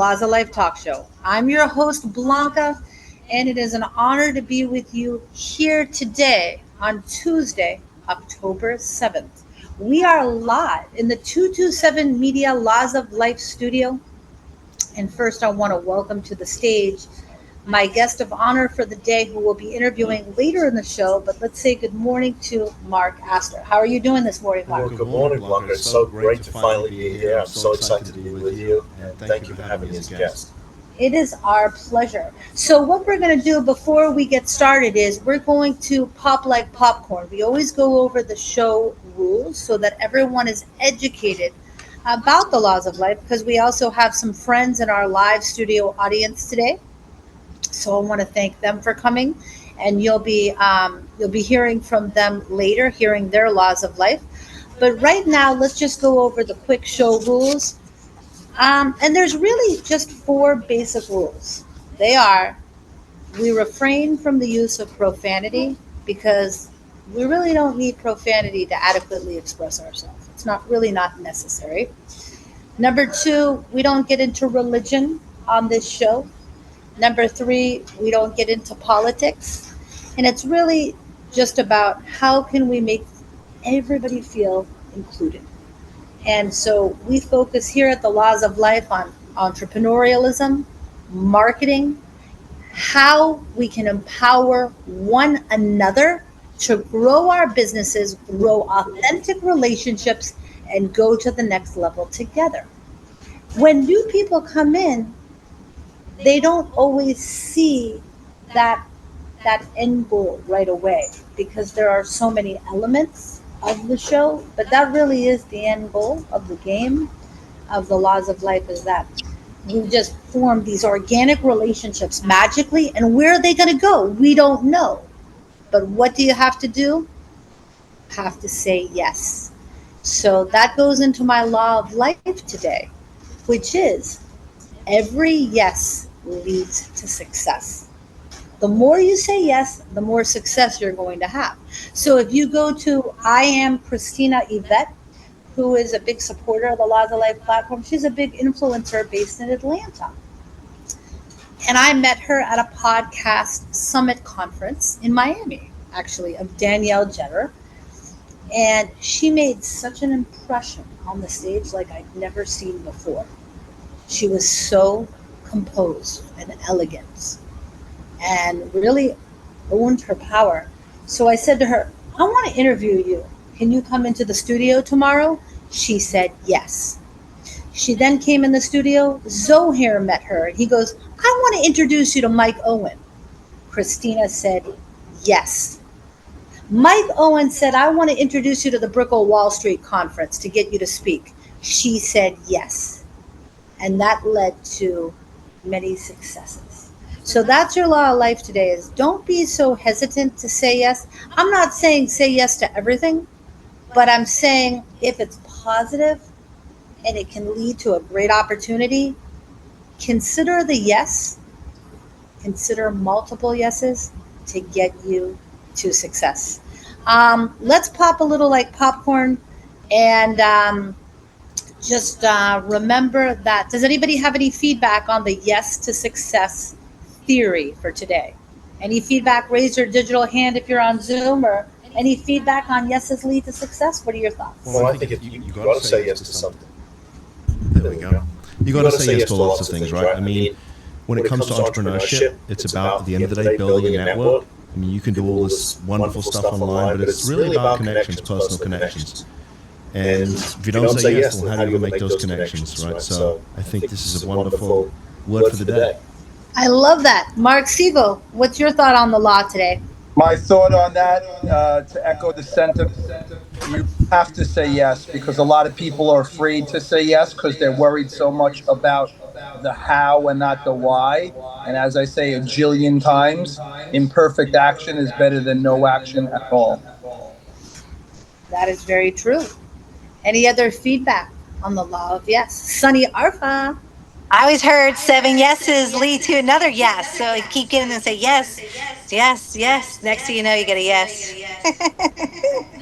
Laws of Life talk show. I'm your host, Blanca, and it is an honor to be with you here today on Tuesday, October 7th. We are live in the 227 Media Laws of Life studio. And first, I want to welcome to the stage my guest of honor for the day who will be interviewing later in the show. But let's say good morning to Mark Astor. How are you doing this morning, Well, Mark? good morning, Blanca. It's so great to finally be here. I'm so excited to be with you, and thank you for having me as a guest. It is our pleasure. So, what we're going to do before we get started is we're going to pop like popcorn. We always go over the show rules so that everyone is educated about the laws of life because we also have some friends in our live studio audience today. So, I want to thank them for coming, and you'll be hearing from them later, hearing their laws of life. But right now, let's just go over the quick show rules. And there's really just four basic rules. They are we refrain from the use of profanity because we really don't need profanity to adequately express ourselves. It's not necessary. Number two, we don't get into religion on this show. Number three, we don't get into politics. And it's really just about how can we make everybody feel included. And so we focus here at the Laws of Life on entrepreneurialism, marketing, how we can empower one another to grow our businesses, grow authentic relationships, and go to the next level together. When new people come in, they don't always see that that end goal right away because there are so many elements of the show, but that really is the end goal of the game of the laws of life is that we just form these organic relationships magically, and where are they going to go? We don't know. But what do you have to do? Have to say yes. So that goes into my law of life today, which is every yes leads to success. The more you say yes, the more success you're going to have. So if you go to I am Christina Yvette, who is a big supporter of the Laws of Life platform, she's a big influencer based in Atlanta. And I met her at a podcast summit conference in Miami, actually, of Danielle Jenner. And she made such an impression on the stage like I'd never seen before. She was so composed and elegant and really owned her power. So I said to her, I want to interview you. Can you come into the studio tomorrow? She said yes. She then came in the studio. Zohair met her. He goes, I want to introduce you to Mike Owen. Christina said yes. Mike Owen said, I want to introduce you to the Brickell Wall Street conference to get you to speak. She said yes. And that led to many successes. So that's your law of life today is don't be so hesitant to say yes. I'm not saying say yes to everything, but I'm saying if it's positive and it can lead to a great opportunity, consider the yes, consider multiple yeses to get you to success. Let's pop a little like popcorn and just remember that. Does anybody have any feedback on the yes to success theory for today? Any feedback? Raise your digital hand if you're on Zoom or any feedback on yeses lead to success? What are your thoughts? Well, I think you got to say yes to something. There There we we go. go. You You got to got to say say yes yes to to lots of lots of things, things, right? right? I mean, when it comes to entrepreneurship, it's about, at the end of the day, building a network. I mean, you can do all this wonderful stuff online, but it's really about connections, personal connections. And And if you if you don't don't say say yes, yes, then then how how do do you you ever ever make make those those connections, connections, right? right? So So I I think think this this is is a a wonderful wonderful word word for for the the day. day. I love that. Mark Siegel, what's your thought on the law today? My thought on that, to echo the sentiment, you have to say yes because a lot of people are afraid to say yes because they're worried so much about the how and not the why. And as I say a jillion times, imperfect action is better than no action at all. That is very true. Any other feedback on the law of yes? Sunny Arfa. I always heard seven yeses lead to another yes. So you keep getting and say yes, yes, yes. Next thing you know, you get a yes.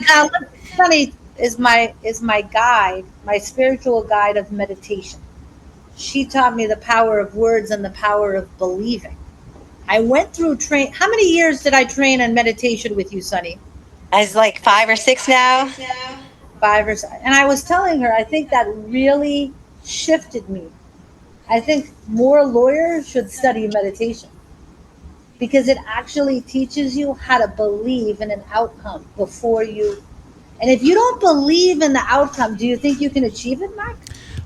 Now, Sunny is my guide, my spiritual guide of meditation. She taught me the power of words and the power of believing. I went through train. How many years did I train on meditation with you, Sunny? I was like 5 or 6 now. 5 or 6. And I was telling her, I think that really shifted me. I think more lawyers should study meditation because it actually teaches you how to believe in an outcome before you. And if you don't believe in the outcome, do you think you can achieve it, Mark?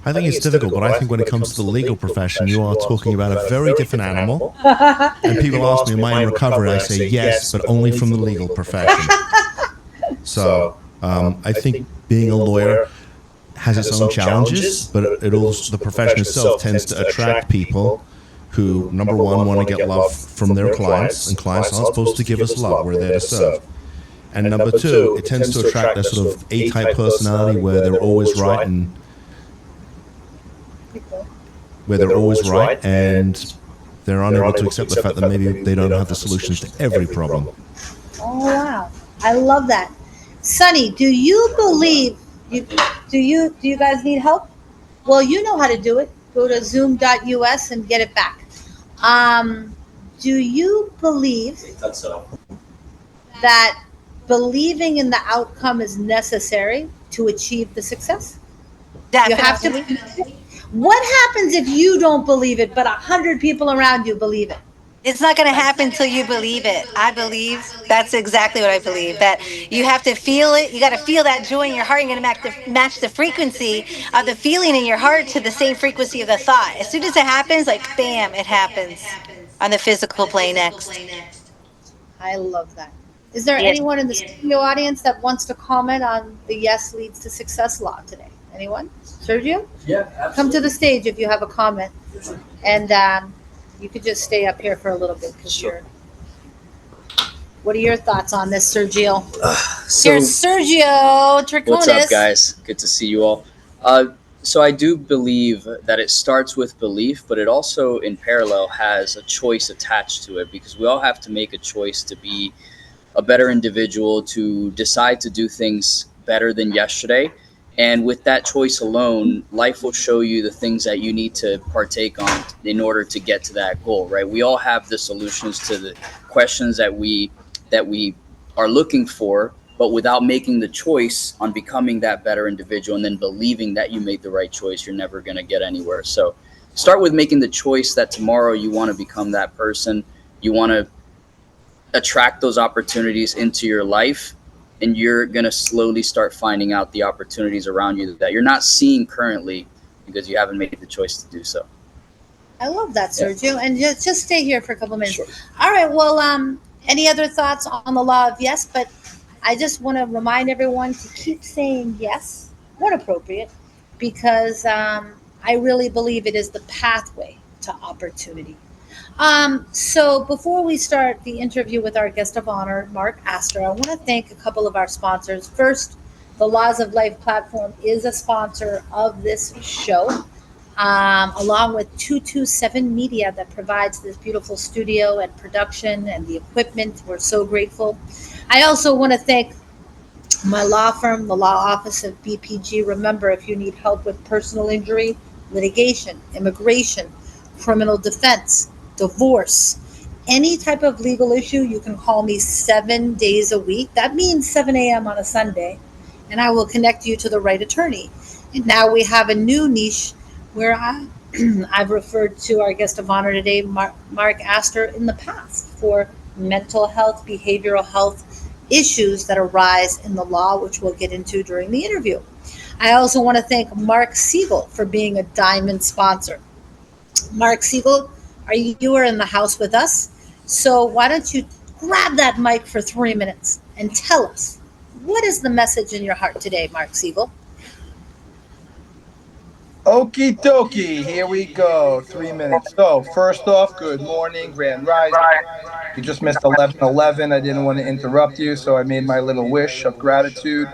I think it's difficult, but I think when it comes to the legal profession, you are talking about a very different animal. And people ask me, am I in recovery? I say yes, but only from the legal profession. So I think being a lawyer has its own challenges, but it also, the profession itself tends to attract people who, number one, want to get love from their clients, and clients aren't supposed to give us love. We're there to serve. And number two, it tends to attract a sort of A-type personality where they're always right and they're unable to accept the fact that maybe they don't have the solutions to every problem. Oh wow, I love that. Sunny, do you believe you do you guys need help? Well, you know how to do it. Go to zoom.us and get it back. Um, do you believe that believing in the outcome is necessary to achieve the success? You have to. Definitely. What happens if you don't believe it, but 100 people around you believe it? It's not going to happen until you believe it. I believe that's exactly what I believe. That you have to feel it. You got to feel that joy in your heart. You're going to match the frequency of the feeling in your heart to the same frequency of the thought. As soon as it happens, like bam, it happens on the physical plane next. I love that. Is there Yes. anyone in the studio audience that wants to comment on the Yes Leads to Success law today? Anyone? Sergio? Come to the stage if you have a comment. And you could just stay up here for a little bit because you're. What are your thoughts on this, Sergio? Here's Sergio Triconis. What's up, guys? Good to see you all. So I do believe that it starts with belief, but it also, in parallel, has a choice attached to it because we all have to make a choice to be a better individual, to decide to do things better than yesterday. And with that choice alone, life will show you the things that you need to partake on in order to get to that goal, right? We all have the solutions to the questions that we are looking for, but without making the choice on becoming that better individual and then believing that you made the right choice, you're never going to get anywhere. So start with making the choice that tomorrow you want to become that person. You want to attract those opportunities into your life, and you're going to slowly start finding out the opportunities around you that you're not seeing currently because you haven't made the choice to do so. I love that, Sergio. And just stay here for a couple minutes. Sure. All right. Well, any other thoughts on the law of yes? But I just want to remind everyone to keep saying yes when appropriate, because I really believe it is the pathway to opportunity. So before we start the interview with our guest of honor, Mark Astor, I want to thank a couple of our sponsors. First, the Laws of Life platform is a sponsor of this show, along with 227 Media that provides this beautiful studio and production and the equipment. We're so grateful. I also want to thank my law firm, the law office of BPG. Remember, if you need help with personal injury, litigation, immigration, criminal defense, divorce, any type of legal issue, you can call me 7 days a week. That means 7 a.m. on a Sunday, and I will connect you to the right attorney. And now we have a new niche where I've referred to our guest of honor today, Mark Astor, in the past for mental health, behavioral health issues that arise in the law, which we'll get into during the interview. I also want to thank Mark Siegel for being a diamond sponsor. Mark Siegel, you are in the house with us. So why don't you grab that mic for 3 minutes and tell us what is the message in your heart today, Mark Siegel? Okie dokie, here we go. 3 minutes. So, first off, good morning, Grand Rising. You just missed 11:11. I didn't want to interrupt you, so I made my little wish of gratitude.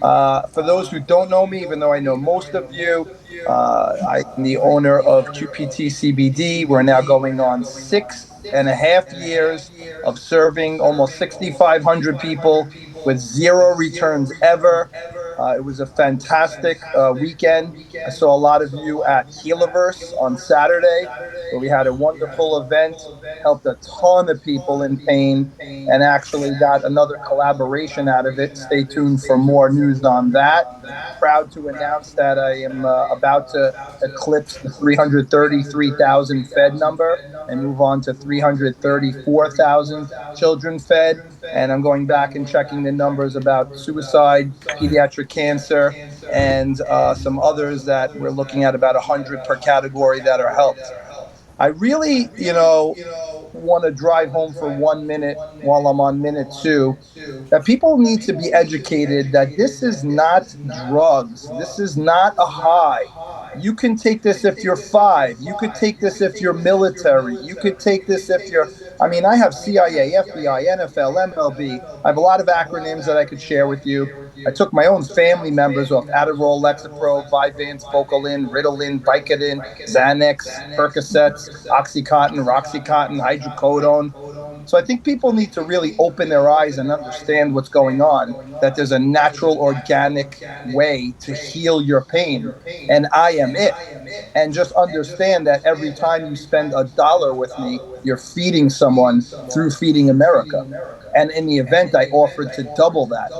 For those who don't know me, even though I know most of you, I'm the owner of QPT CBD. We're now going on 6.5 years of serving almost 6,500 people with zero returns ever. It was a fantastic weekend. I saw a lot of you at Healiverse on Saturday, where we had a wonderful event, helped a ton of people in pain, and actually got another collaboration out of it. Stay tuned for more news on that. Proud to announce that I am about to eclipse the 333,000 fed number and move on to 334,000 children fed. And I'm going back and checking the numbers about suicide, pediatric cancer, and some others that we're looking at about 100 per category that are helped. I really, want to drive home for 1 minute while I'm on minute two that people need to be educated that this is not drugs. This is not a high. You can take this if you're five. You could take this if you're military. You could take this if you're, I mean, I have CIA, FBI, NFL, MLB. I have a lot of acronyms that I could share with you. I took my own family members off Adderall, Lexapro, Vyvanse, Focalin, Ritalin, Vicodin, Xanax, Percocets, Oxycontin, Roxycontin, Hydrocodone. So I think people need to really open their eyes and understand what's going on, that there's a natural, organic way to heal your pain. And I am it. And just understand that every time you spend $1 with me, you're feeding someone through Feeding America. And in the event, I offered to double that.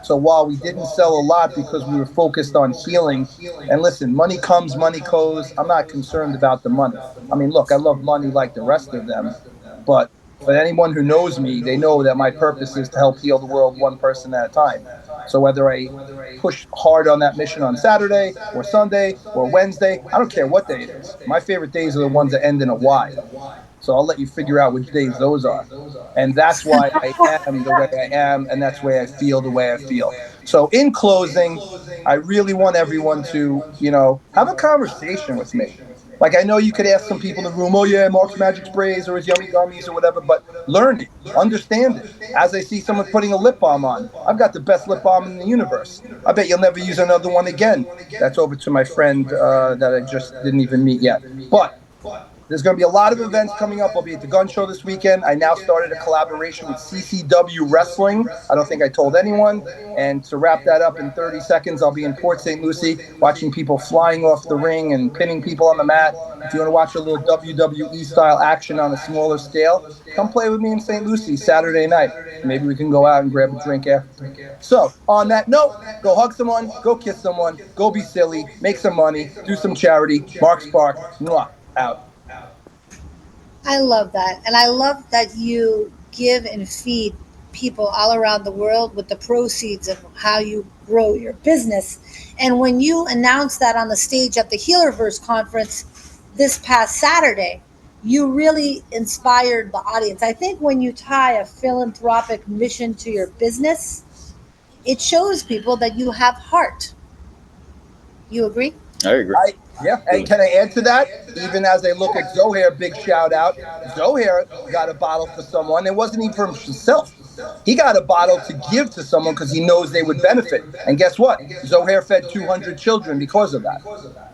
So while we didn't sell a lot because we were focused on healing, and listen, money comes, money goes. I'm not concerned about the money. I mean, look, I love money like the rest of them, but for anyone who knows me, they know that my purpose is to help heal the world one person at a time. So whether I push hard on that mission on Saturday or Sunday or Wednesday, I don't care what day it is. My favorite days are the ones that end in a Y. So I'll let you figure out which days those are. And that's why I am the way I am, and that's why I feel the way I feel. So in closing, I really want everyone to, have a conversation with me. Like, I know you could ask some people in the room, oh yeah, Mark's magic sprays or his yummy gummies or whatever, but learn it, understand it. As I see someone putting a lip balm on, I've got the best lip balm in the universe. I bet you'll never use another one again. That's over to my friend that I just didn't even meet yet. But there's going to be a lot of events coming up. I'll be at the gun show this weekend. I now started a collaboration with CCW Wrestling. I don't think I told anyone. And to wrap that up in 30 seconds, I'll be in Port St. Lucie watching people flying off the ring and pinning people on the mat. If you want to watch a little WWE style action on a smaller scale, come play with me in St. Lucie Saturday night. Maybe we can go out and grab a drink after. So on that note, go hug someone, go kiss someone, go be silly, make some money, do some charity. Mark Spark, mwah, out. I love that. And I love that you give and feed people all around the world with the proceeds of how you grow your business. And when you announced that on the stage at the Healerverse conference this past Saturday, you really inspired the audience. I think when you tie a philanthropic mission to your business, it shows people that you have heart. You agree? I agree. Yeah, and can I add to that? Even as I look at Zohair, big shout out. Zohair got a bottle for someone. It wasn't even for himself. He got a bottle to give to someone because he knows they would benefit. And guess what? Zohair fed 200 children because of that.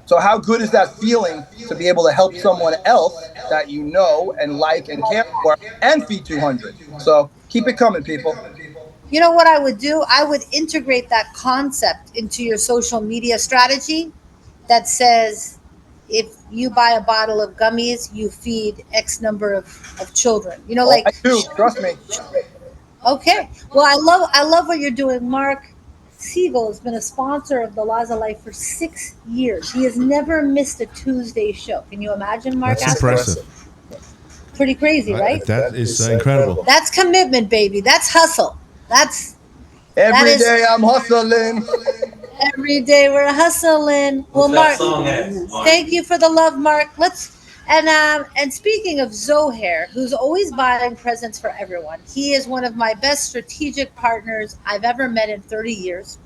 So how good is that feeling to be able to help someone else that you know and like and care for and feed 200? So keep it coming, people. You know what I would do? I would integrate that concept into your social media strategy that says if you buy a bottle of gummies, you feed X number of children. Oh, I do. Trust me. Okay. Well, I love what you're doing. Mark Siegel has been a sponsor of the Laws of Life for 6 years. He has never missed a Tuesday show. Can you imagine, Mark? That's Astor? impressive. Pretty crazy, right? That is incredible. That's commitment, baby. That's hustle. That's Every day I'm hustling. every day we're hustling. Well, Mark, thank you for the love, Mark. And speaking of Zohair, who's always buying presents for everyone, he is one of my best strategic partners I've ever met in 30 years.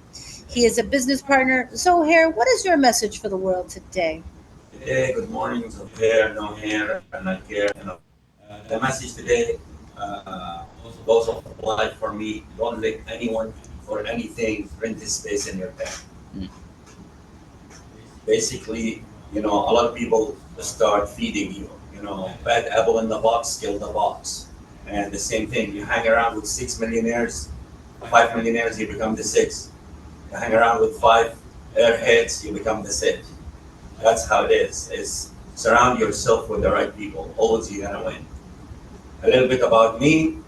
He is a business partner. Zohair, what is your message for the world today? Hey, good morning. So hair, no hair, and not care. The message today, goes of life for me. Don't let anyone or anything rent this space in your head. Mm. Basically, a lot of people start feeding you. Bad apple in the box, kill the box. And the same thing, you hang around with 6 millionaires, 5 millionaires, you become the six. You hang around with 5 airheads, you become the sage. That's how it is. Is surround yourself with the right people. Always you're gonna win. A little bit about me.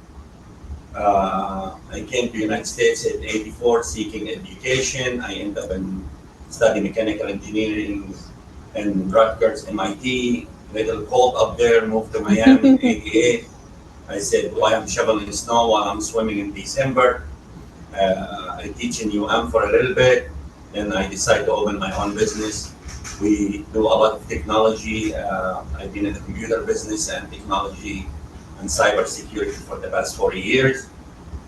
I came to the United States in '84 seeking education. I ended up in studying mechanical engineering in Rutgers, MIT. Little cold up there, moved to Miami in '88. I said, why I'm shoveling snow while I'm swimming in December. I teach in UM for a little bit. Then I decided to open my own business. We do a lot of technology. I've been in the computer business and technology and cybersecurity for the past 40 years.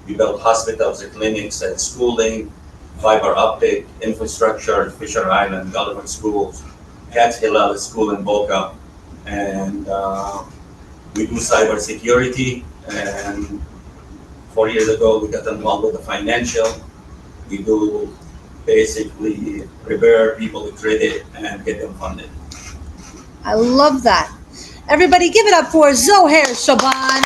We built hospitals, clinics, and schooling, fiber optic infrastructure, Fisher Island, Gulliver schools, Cat Hillel School in Boca, and we do cybersecurity. And 4 years ago, we got involved with the financial. We do basically prepare people with credit and get them funded. I love that. Everybody give it up for Zohair Shaban.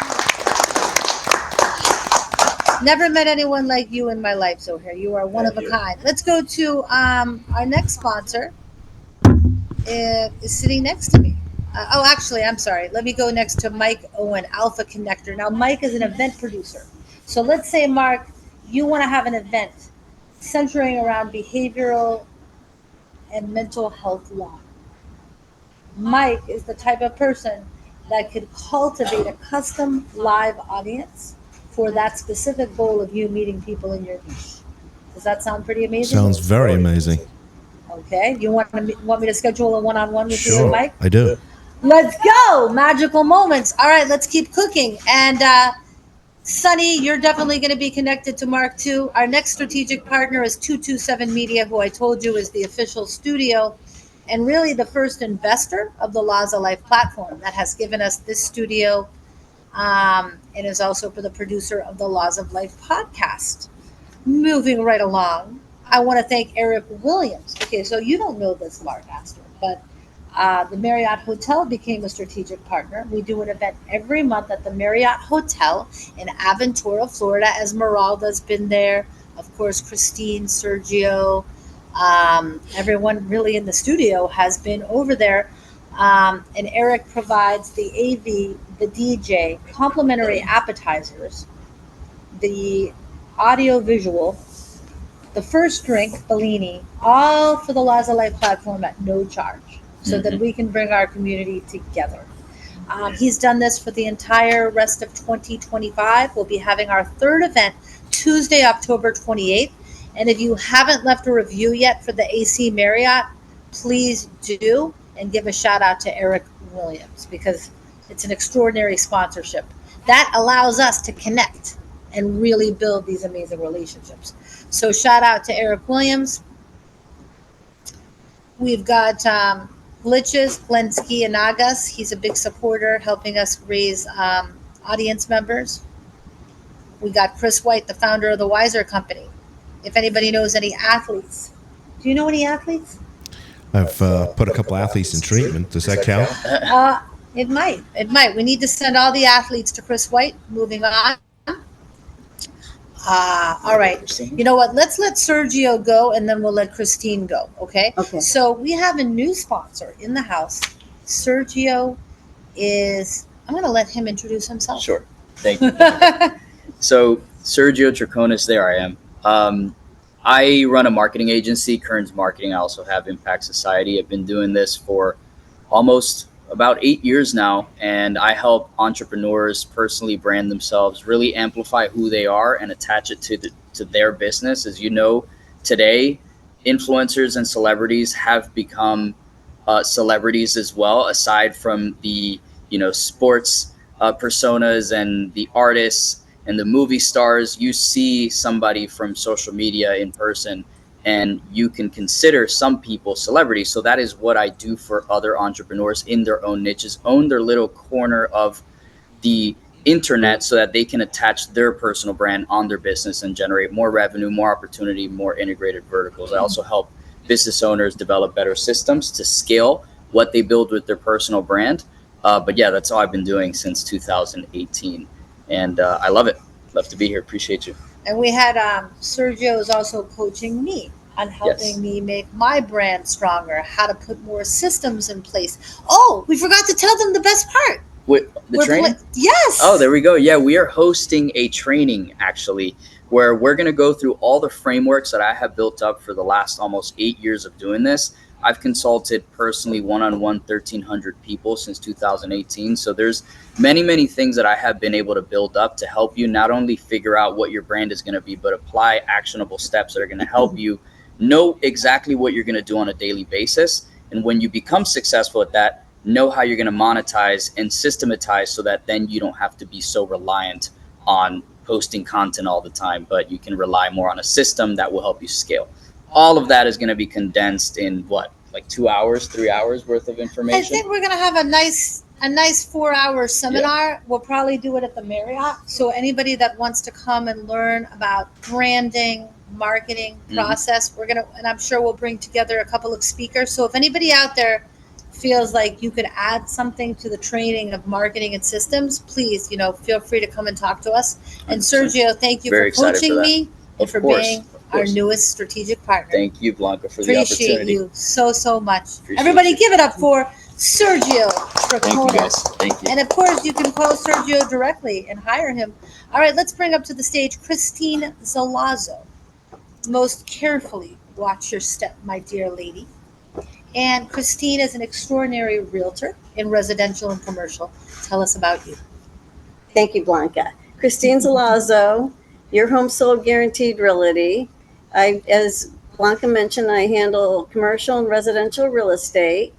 Never met anyone like you in my life, Zohair. You are one of a kind. Let's go to our next sponsor. It is sitting next to me. Actually, I'm sorry. Let me go next to Mike Owen, Alpha Connector. Now, Mike is an event producer. So let's say, Mark, you want to have an event centering around behavioral and mental health law. Mike is the type of person that could cultivate a custom live audience for that specific goal of you meeting people in your niche. Does that sound pretty amazing? Sounds very amazing. Okay. You want me to schedule a one-on-one with you and Sure, Mike? I do. Let's go. Magical moments. All right, let's keep cooking. And Sunny, you're definitely going to be connected to Mark too. Our next strategic partner is 227 Media, who I told you is the official studio and really the first investor of the Laws of Life platform that has given us this studio, and is also for the producer of the Laws of Life podcast. Moving right along, I want to thank Eric Williams. Okay, so you don't know this, Mark Astor, but the Marriott Hotel became a strategic partner. We do an event every month at the Marriott Hotel in Aventura, Florida. Esmeralda's been there. Of course, Christine, Sergio, everyone really in the studio has been over there. And Eric provides the AV, the DJ, complimentary appetizers, the audio visual, the first drink, Bellini, all for the Laws of Life platform at no charge so that we can bring our community together. He's done this for the entire rest of 2025. We'll be having our third event Tuesday, October 28th. And if you haven't left a review yet for the AC Marriott, please do and give a shout out to Eric Williams because it's an extraordinary sponsorship that allows us to connect and really build these amazing relationships. So shout out to Eric Williams. We've got Glitches, Glenn Skianagas. He's a big supporter, helping us raise audience members. We got Chris White, the founder of the Wiser Company. If anybody knows any athletes, do you know any athletes? I've put a couple athletes in treatment. Does that count? It might. It might. We need to send all the athletes to Chris White. Moving on. All right. You know what? Let's let Sergio go and then we'll let Christine go. Okay? Okay. So we have a new sponsor in the house. Sergio is, I'm going to let him introduce himself. Sure. Thank you. So, Sergio Draconis, there I am. I run a marketing agency, Kearns Marketing. I also have Impact Society. I've been doing this for almost about 8 years now, and I help entrepreneurs personally brand themselves, really amplify who they are, and attach it to their business. As you know, today, influencers and celebrities have become celebrities as well, aside from the sports personas and the artists and the movie stars. You see somebody from social media in person, and you can consider some people celebrities. So that is what I do for other entrepreneurs in their own niches, own their little corner of the internet so that they can attach their personal brand on their business and generate more revenue, more opportunity, more integrated verticals. I also help business owners develop better systems to scale what they build with their personal brand. But yeah, that's all I've been doing since 2018. And I love it. Love to be here. Appreciate you. And we had Sergio is also coaching me on helping Yes. me make my brand stronger, how to put more systems in place. Oh, we forgot to tell them the best part. With the training? Yes. Oh, there we go. Yeah, we are hosting a training actually where we're going to go through all the frameworks that I have built up for the last almost 8 years of doing this. I've consulted personally one-on-one 1,300 people since 2018. So there's many things that I have been able to build up to help you not only figure out what your brand is going to be, but apply actionable steps that are going to help you know exactly what you're going to do on a daily basis. And when you become successful at that, know how you're going to monetize and systematize so that then you don't have to be so reliant on posting content all the time, but you can rely more on a system that will help you scale. All of that is going to be condensed in what, like 2 hours, 3 hours worth of I information? think we're gonna have a nice 4 hour seminar. Yeah. We'll probably do it at the Marriott. So anybody that wants to come and learn about branding, marketing process, we're gonna, and I'm sure we'll bring together a couple of speakers. So if anybody out there feels like you could add something to the training of marketing and systems, please, feel free to come and talk to us. And 100%. Sergio, thank you Very for excited for coaching that. me and Of for course, being of our course. newest strategic partner. Thank you, Blanca, for the Appreciate opportunity. you so much. Appreciate Everybody you. give it up for Sergio Thank you, guys. Draconis. Thank you. And of course, you can call Sergio directly and hire him. All right, let's bring up to the stage Christine Zalazzo. Most carefully watch your step, my dear lady. And Christine is an extraordinary realtor in residential and commercial. Tell us about you. Thank you, Blanca. Christine Zalazzo, your home sold guaranteed realty. As Blanca mentioned, I handle commercial and residential real estate.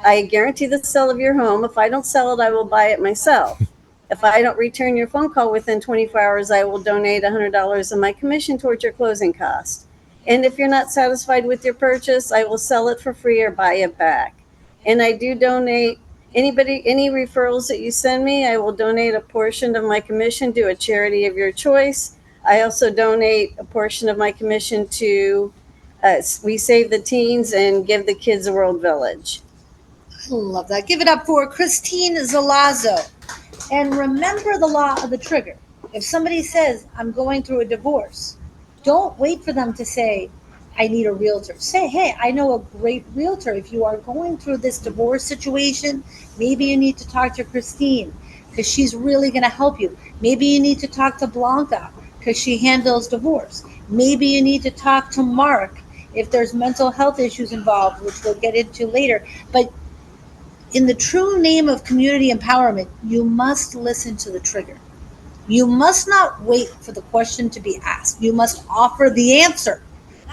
I guarantee the sale of your home. If I don't sell it, I will buy it myself. If I don't return your phone call within 24 hours, I will donate $100 of my commission towards your closing cost. And if you're not satisfied with your purchase, I will sell it for free or buy it back. And I do donate any referrals that you send me, I will donate a portion of my commission to a charity of your choice. I also donate a portion of my commission to We Save the Teens and Give the Kids a World Village. Love that. Give it up for Christine Zalazzo. And remember the law of the trigger. If somebody says, I'm going through a divorce, don't wait for them to say, I need a realtor. Say, hey, I know a great realtor. If you are going through this divorce situation, maybe you need to talk to Christine because she's really going to help you. Maybe you need to talk to Blanca because she handles divorce. Maybe you need to talk to Mark if there's mental health issues involved, which we'll get into later. But in the true name of community empowerment, you must listen to the trigger. You must not wait for the question to be asked. You must offer the answer.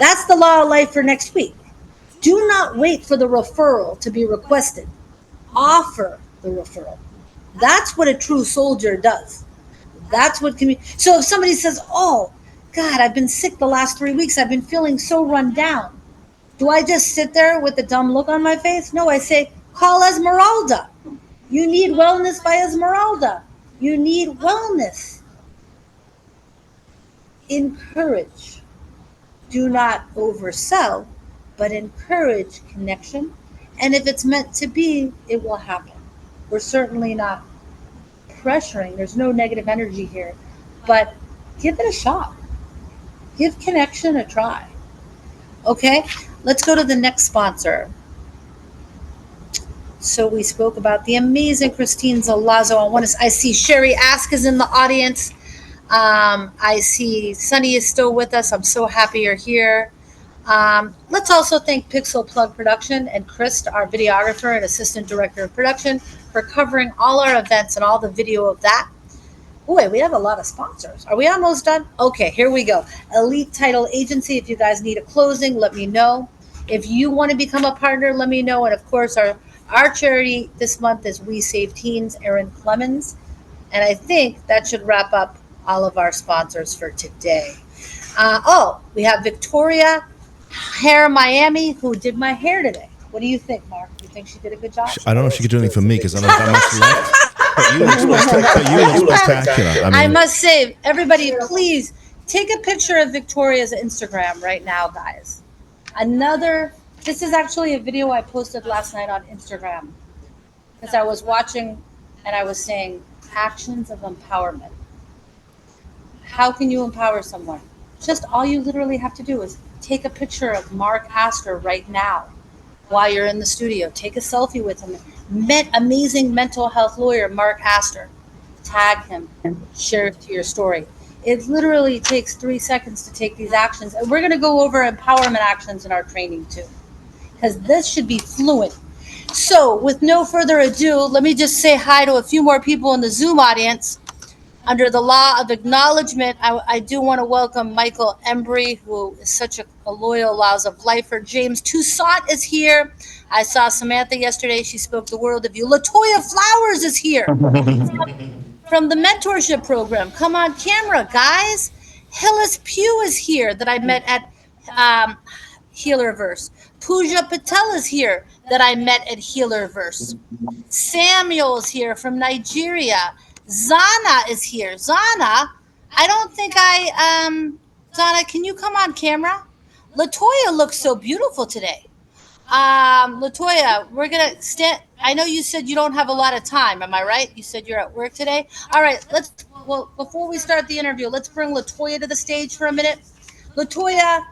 That's the law of life for next week. Do not wait for the referral to be requested. Offer the referral. That's what a true soldier does. That's what so if somebody says, "Oh, God, I've been sick the last 3 weeks. I've been feeling so run down." Do I just sit there with a dumb look on my face? No, I say, "Call Esmeralda. You need wellness by Esmeralda. You need wellness." Encourage. Do not oversell, but encourage connection. And if it's meant to be, it will happen. We're certainly not pressuring, there's no negative energy here, but give it a shot. Give connection a try. Okay, let's go to the next sponsor. So we spoke about the amazing Christine Zalazzo. I see Sherry Ask is in the audience. I see Sunny is still with us. I'm so happy you're here. Let's also thank Pixel Plug Production and Chris, our videographer and assistant director of production, for covering all our events and all the video of that. Boy, we have a lot of sponsors. Are we almost done? Okay, here we go. Elite Title Agency. If you guys need a closing, let me know. If you want to become a partner, let me know. And of course, our charity this month is We Save Teens, Erin Clemens. And I think that should wrap up all of our sponsors for today. We have Victoria Hair Miami, who did my hair today. What do you think, Mark? Do you think she did a good job? I don't know if she could do anything for me because I don't have much left. But you look spectacular. I must say, everybody, please take a picture of Victoria's Instagram right now, guys. This is actually a video I posted last night on Instagram because I was watching and I was saying actions of empowerment. How can you empower someone? Just all you literally have to do is take a picture of Mark Astor right now while you're in the studio. Take a selfie with him. Met amazing mental health lawyer Mark Astor. Tag him. Share it to your story. It literally takes 3 seconds to take these actions. And we're going to go over empowerment actions in our training too, because this should be fluent. So, with no further ado, let me just say hi to a few more people in the Zoom audience. Under the law of acknowledgement, I do want to welcome Michael Embry, who is such a loyal Laws of Lifer. James Toussaint is here. I saw Samantha yesterday. She spoke the world of you. Latoya Flowers is here from the mentorship program. Come on camera, guys. Hillis Pugh is here that I met at Healerverse. Pooja Patel is here that I met at Healerverse. Samuel is here from Nigeria. Zana is here. Zana, I don't think Zana, can you come on camera? Latoya looks so beautiful today. Latoya, we're gonna stand. I know you said you don't have a lot of time. Am I right? You said you're at work today. All right. Well, before we start the interview, let's bring Latoya to the stage for a minute. Latoya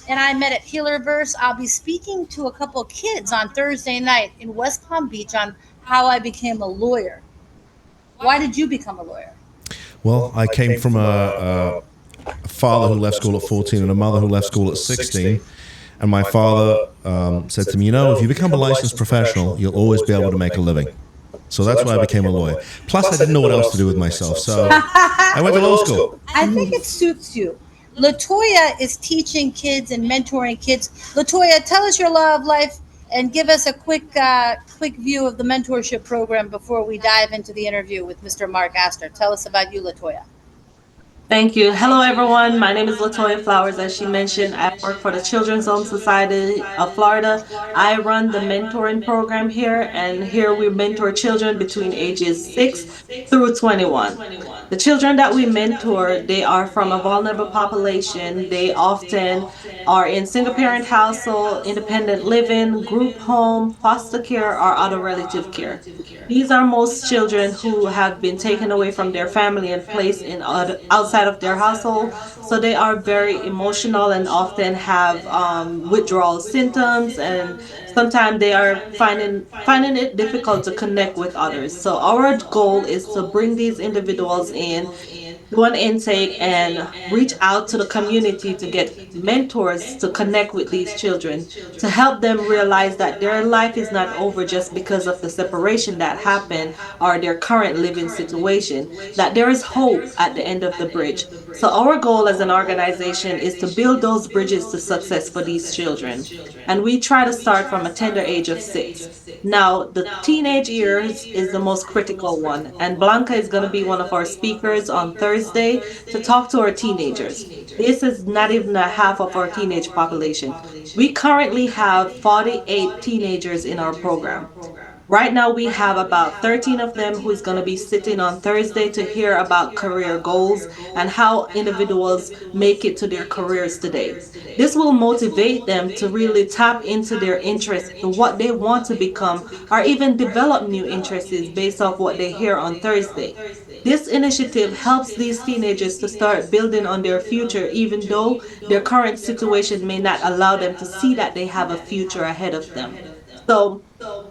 and I met at Healerverse. I'll be speaking to a couple of kids on Thursday night in West Palm Beach on how I became a lawyer. Why did you become a lawyer? Well, I came from a father who left school at 14 and a mother who left school at 16. And my father said to me, if you become a licensed professional, you'll always be able to make a living. So that's why I became a lawyer. Plus, I didn't know what else to do with myself. So I went to law school. I think it suits you. Latoya is teaching kids and mentoring kids. Latoya, tell us your law of life and give us a quick view of the mentorship program before we dive into the interview with Mr. Mark Astor. Tell us about you, Latoya. Thank you. Hello, everyone. My name is Latoya Flowers. As she mentioned, I work for the Children's Home Society of Florida. I run the mentoring program here, and here we mentor children between ages 6 through 21. The children that we mentor, they are from a vulnerable population. They often are in single parent household, independent living, group home, foster care, or other relative care. These are most children who have been taken away from their family and placed in outside of their household. So they are very emotional and often have withdrawal symptoms, and sometimes they are finding it difficult to connect with others. So our goal is to bring these individuals in, do an intake, and reach out to the community to get mentors to connect with these children, to help them realize that their life is not over just because of the separation that happened or their current living situation, that there is hope at the end of the bridge. So our goal as an organization is to build those bridges to success for these children. And we try to start from a tender age of 6. Now, the teenage years is the most critical one, and Blanca is going to be one of our speakers on Thursday to talk to our teenagers. This is not even a half of our teenage population. We currently have 48 teenagers in our program. Right now, we have about 13 of them who is going to be sitting on Thursday to hear about career goals and how individuals make it to their careers today. This will motivate them to really tap into their interests and what they want to become, or even develop new interests based off what they hear on Thursday. This initiative helps these teenagers to start building on their future, even though their current situation may not allow them to see that they have a future ahead of them. So,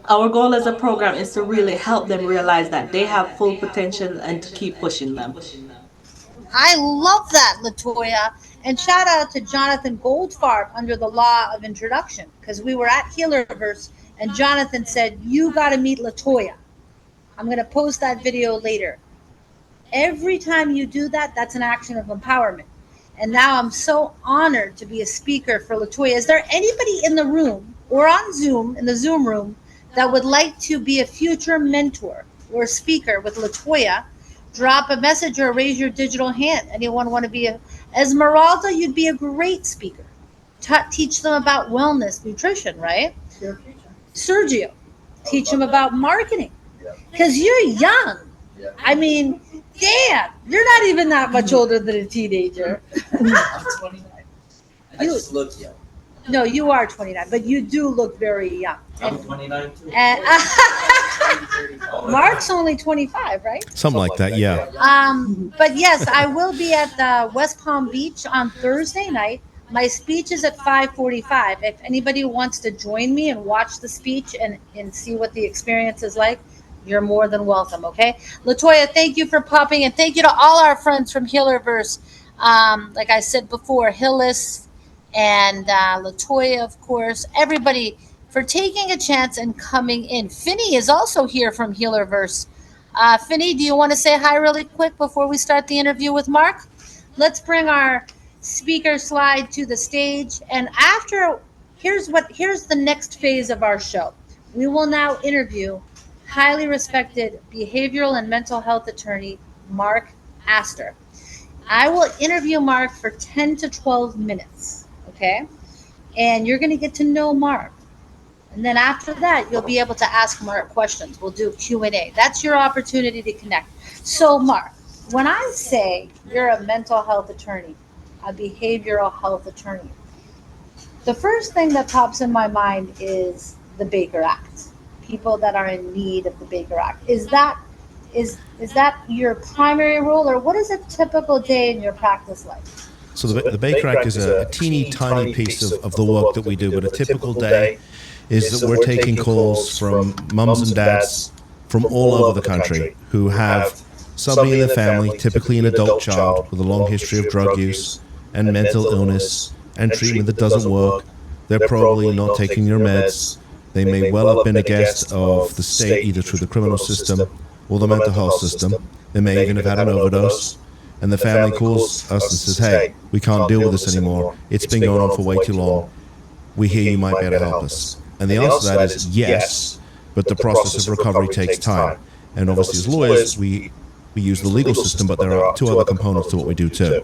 our goal as a program is to really help them realize that they have full potential and to keep pushing them. I love that, Latoya. And shout out to Jonathan Goldfarb under the law of introduction, because we were at Healerverse and Jonathan said, you got to meet Latoya. I'm going to post that video later. Every time you do that, that's an action of empowerment. And now I'm so honored to be a speaker for Latoya. Is there anybody in the room or on Zoom, in the Zoom room, that would like to be a future mentor or speaker with Latoya? Drop a message or raise your digital hand. Anyone want to be a Esmeralda? You'd be a great speaker. Teach them about wellness, nutrition, right? Sergio, teach them about marketing. Because you're young. I mean, damn, you're not even that much older than a teenager. I'm 29. I just look young. No, you are 29, but you do look very young. I'm 29 too. And Mark's only 25, right? Something like that, yeah. But yes, I will be at West Palm Beach on Thursday night. My speech is at 5:45. If anybody wants to join me and watch the speech and see what the experience is like, you're more than welcome, okay? Latoya, thank you for popping, and thank you to all our friends from Healerverse. Like I said before, Hillis and Latoya, of course, everybody for taking a chance and coming in. Finny is also here from Healerverse. Finny, do you want to say hi really quick before we start the interview with Mark? Let's bring our speaker slide to the stage. And after, here's the next phase of our show. We will now interview highly respected behavioral and mental health attorney Mark Astor. I will interview Mark for 10 to 12 minutes, okay? And you're going to get to know Mark. And then after that, you'll be able to ask Mark questions. We'll do Q&A. That's your opportunity to connect. So, Mark, when I say you're a mental health attorney, a behavioral health attorney, the first thing that pops in my mind is the Baker Act. People that are in need of the Baker Act. Is that your primary role, or what is a typical day in your practice like? So the Baker Act is a teeny tiny piece of the work that we do, but a typical day is that we're taking calls from mums and dads from all over the country who have somebody in their family, typically an adult child with a long history of drug use and mental illness and treatment that doesn't work. They're probably not taking their meds. They may well have been a guest of the state, either through the criminal system or the mental health system. They may even have had an overdose. And the family calls us and says, hey, we can't deal with this anymore. It's been going on for way too long. We hear you might be able to help us. And the answer to that is yes, but the process of recovery takes time. And obviously as lawyers, we use the legal system, but there are two other components to what we do too.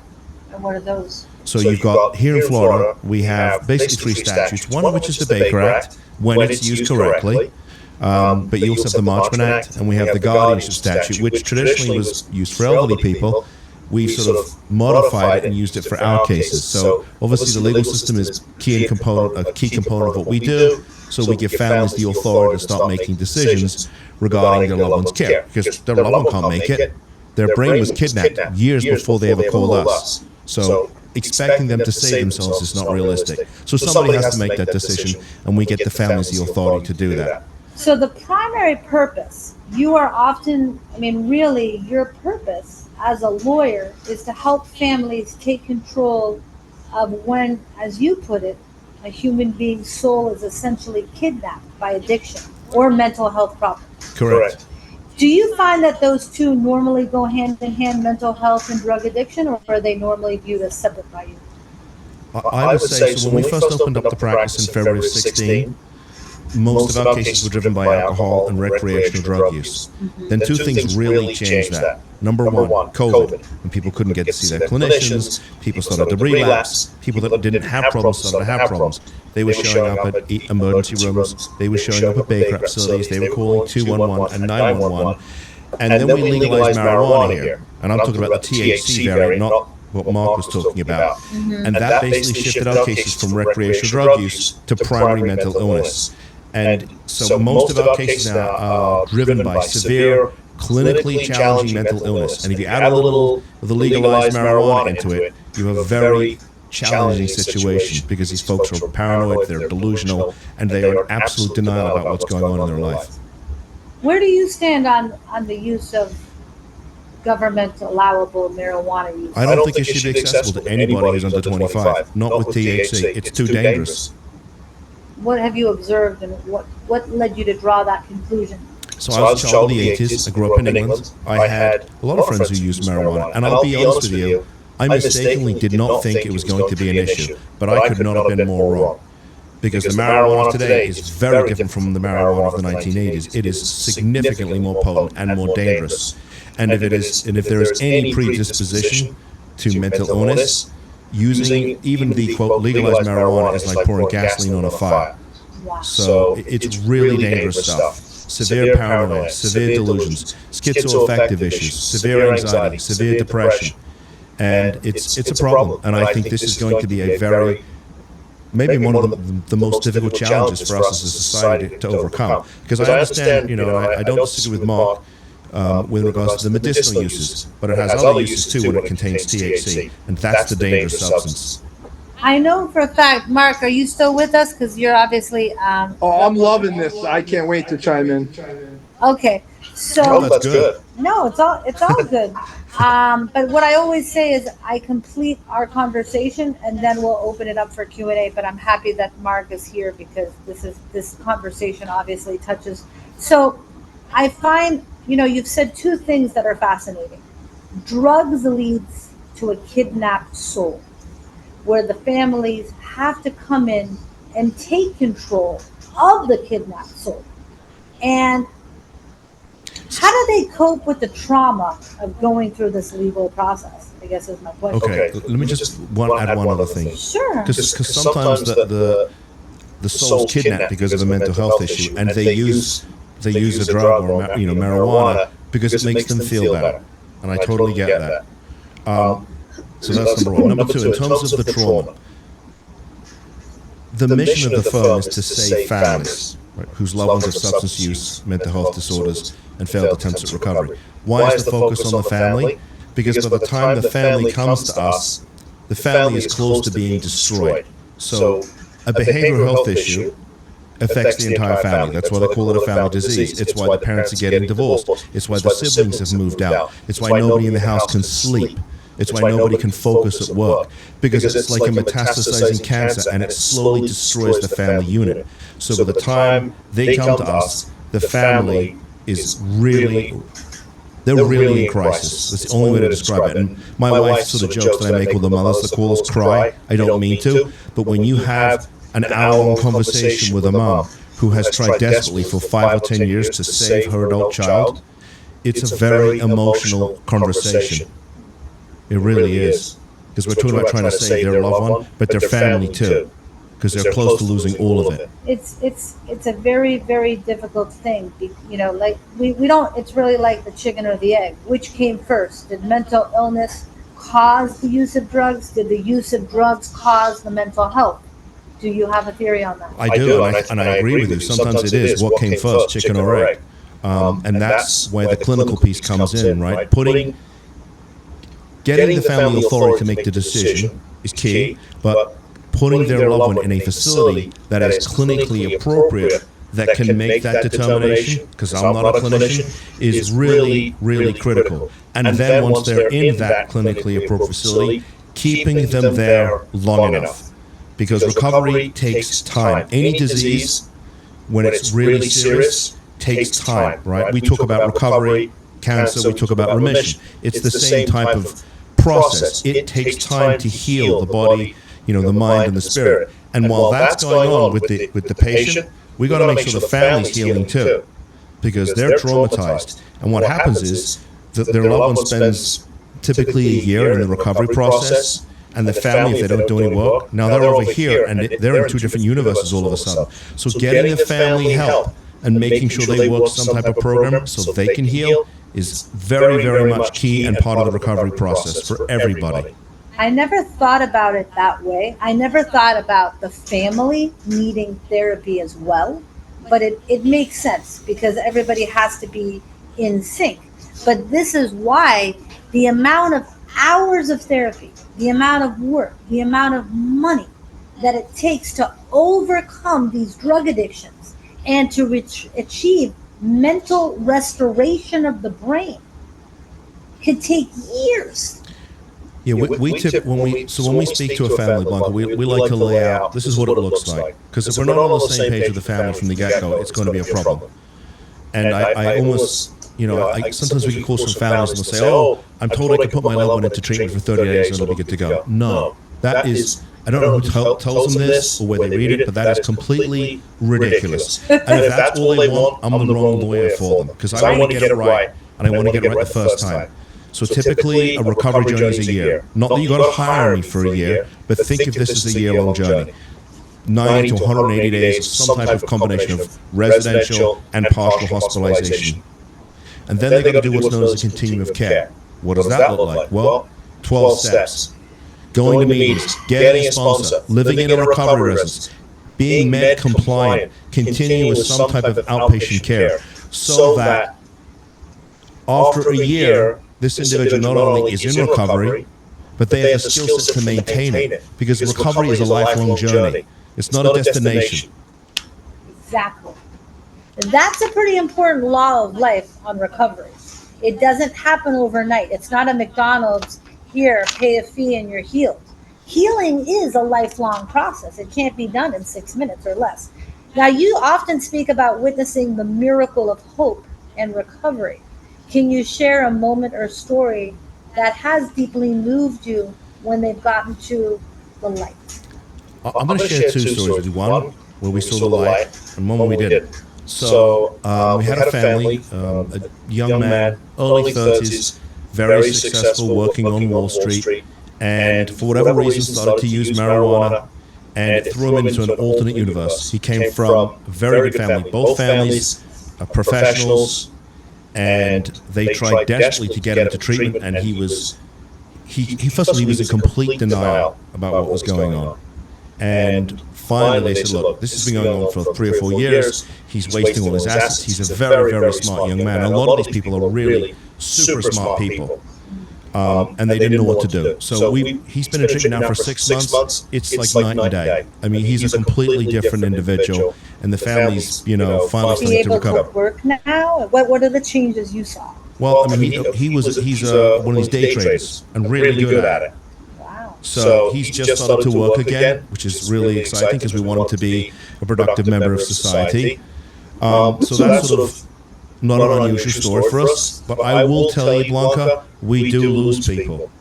And what are those? So you've got, here in Florida, we have basically three statutes, one of which is the Baker Act, when it's used correctly. But you also have the Marchman Act, and we have the guardianship statute, which traditionally was used for elderly people. We've sort of modified it and used it for our cases. So obviously the legal system is a key component of what we do. So we give families the authority to start making decisions regarding their loved one's care, because their loved one can't make it. Their brain was kidnapped years before they ever called us. So expecting them to save themselves is not realistic. So somebody has to make that decision, and we get the families the authority to do that. So the primary purpose, you are often, really, your purpose as a lawyer is to help families take control of when, as you put it, a human being's soul is essentially kidnapped by addiction or mental health problems. Correct. Do you find that those two normally go hand in hand, mental health and drug addiction, or are they normally viewed as separate by you? I would say, so when we first opened up the practice in February of 16, most of our cases were driven by alcohol and recreational drug use. Then two things really changed that. Number one, COVID. When people couldn't get to see their clinicians, people started to relapse. People that didn't have problems started to have problems. They were showing up at emergency rooms. They were showing up at Baker Act facilities. They were calling 211 and 911. And then we legalized marijuana here. And I'm talking about the THC variant, not what Mark was talking about. And that basically shifted our cases from recreational drug use to primary mental illness. And so most of our cases now are driven by severe, clinically challenging mental illness. And if you add a little of the legalized marijuana into it, you have a very challenging situation, because these folks are paranoid, they're delusional, and they are in absolute denial about what's going on in their life. Where do you stand on the use of government allowable marijuana use? I don't think it should be accessible to anybody who's under 25, not with THC. It's too dangerous. What have you observed, and what led you to draw that conclusion? So I was a child of the 80s. I grew up in England. I had a lot of friends who used marijuana. And I'll be honest with you, I mistakenly did not think it was going to be an issue. But I could not have been more wrong. Because the marijuana today is very different from the marijuana of the 1980s. It is significantly more potent and more dangerous. And if there is any predisposition to mental illness, using even the, quote, legalized marijuana is like pouring gasoline on a fire. Wow. So it's really dangerous stuff. Severe paranoia, severe delusions, schizoaffective issues, severe anxiety, severe depression. And it's a problem. And I think this is going to be a very maybe one of the most difficult challenges for us as a society to overcome. Because I understand, I don't disagree with Mark with regards to the medicinal uses, but it has other uses too when it contains THC, and that's the dangerous substance. I know for a fact, Mark, are you still with us? Because you're obviously. Oh, I'm loving this. I can't wait to chime in. Okay, so. Oh, that's good. No, it's all good. But what I always say is I complete our conversation and then we'll open it up for Q&A. But I'm happy that Mark is here because this conversation obviously touches. So I find, you've said two things that are fascinating. Drugs leads to a kidnapped soul, where the families have to come in and take control of the kidnapped soul. And how do they cope with the trauma of going through this legal process? I guess is my question. Okay, let me just add one other thing. Sure. Because sometimes the soul's kidnapped because of a mental health issue, and they use a drug or marijuana because it makes them feel better, and I totally get that. So that's number one. Number two, in terms of the trauma, the mission of the firm is to save families, right, whose loved ones have substance use, mental health disorders, and failed attempts at recovery. Why is the focus on the family? Because by the time the family comes to us, the family is close to being destroyed. So a behavioral health issue affects the entire family. That's why they call it a family disease. It's why the parents are getting divorced. It's why the siblings have moved out. It's why nobody in the house can sleep. It's why nobody can focus at work, because it's like a metastasizing cancer and it slowly destroys the family unit. So by the time they come to us, the family is they're really in crisis. That's the only way to describe it. And my wife sort of jokes that I make all the mothers that call us cry. I don't mean to, but when you have an hour-long conversation with a mom who has tried desperately for 5 or 10 years to save her adult child, it's a very emotional conversation. It really is. Because we're talking about trying to save their loved one, but their family too. Because they're close to losing all of it. It's a very, very difficult thing. Like we don't, it's really like the chicken or the egg. Which came first? Did mental illness cause the use of drugs? Did the use of drugs cause the mental health? Do you have a theory on that? I do, and I agree with you. Sometimes it is what came first, chicken or egg. And that's where the clinical piece comes in, right? Getting the family authority to make the decision is key, but putting their loved one in a facility that is clinically appropriate, that can make that determination, because I'm not a clinician, is really, really critical. And then once they're in that clinically appropriate facility, keeping them there long enough. Because recovery takes time. Any disease, when it's really serious, takes time, right? We talk about recovery, cancer, we talk about remission. It's the same type of process. It takes time to heal the body, the mind and the spirit. And while that's going on with the patient, we got to make sure the family's healing too, because they're traumatized. And what happens is that their loved one spends typically a year in the recovery process, and the family, if they don't do any work, now they're over here and they're in two different universes all of a sudden. So getting the family help and making sure they work some type of program so they can heal is very, very much key and part of the recovery process for everybody. I never thought about it that way. I never thought about the family needing therapy as well. But it makes sense because everybody has to be in sync. But this is why the amount of hours of therapy, the amount of work, the amount of money that it takes to overcome these drug addictions and to achieve mental restoration of the brain could take years. Yeah, when we speak to a family, Blanca, we like to lay out, this is what it looks like. Because if we're not on the same page with the family from the get-go, it's going to be a problem. And I almost, sometimes we can call some families and they'll say, oh, I'm told I can put my loved one into treatment for 30 days and it'll be good to go. No, that is, I don't know who tells them this or where they read it, but that is completely ridiculous. And if that's all they want, I'm the wrong lawyer for them. Because I want to get it right, and I want to get it right the first time. So typically, a recovery journey is a year. Not that you got to hire me for a year, but think of this as a year-long journey. 90 to 180 days of some type of combination of residential and partial hospitalization. And then they got to do what's known as a continuum of care. What does that look like? Well, 12 steps. going to meetings, getting a sponsor, living in a recovery residence, being med compliant, continuing with some type of outpatient care, so that after a year, this individual not only is in recovery, but they have the skill set to maintain it. Because recovery is a lifelong journey. It's not a destination. Exactly. That's a pretty important law of life on recovery. It doesn't happen overnight. It's not a McDonald's, here, pay a fee and you're healed. Healing is a lifelong process. It can't be done in 6 minutes or less. Now, you often speak about witnessing the miracle of hope and recovery. Can you share a moment or story that has deeply moved you when they've gotten to the light? I'm going to share two stories with you. One where we saw the light, and one where we didn't. So we had a family, a young man, early 30s, very successful, working on Wall Street, and for whatever reason started to use marijuana, and it threw him into an alternate universe. He came from a very good family. Both families are professionals, and they tried desperately to get him to treatment, and he was first of all, he was in complete denial about what was going on. And finally they said, look, this has been going on for 3 or 4 years. He's wasting all his assets. He's a very, very smart young man. And a lot of these people are really super smart people. And they didn't know what to do. So he's been in treatment now for 6 months. It's like night and day. I mean, he's a completely different individual. And the family's, finally starting to recover. To work now? What are the changes you saw? Well, I mean, he's one of these day traders and really good at it. So he's just started to work again, which is really exciting because we want him to be a productive member of society. So that's sort of not an unusual story for us. But I will tell you, Blanca, we do lose people.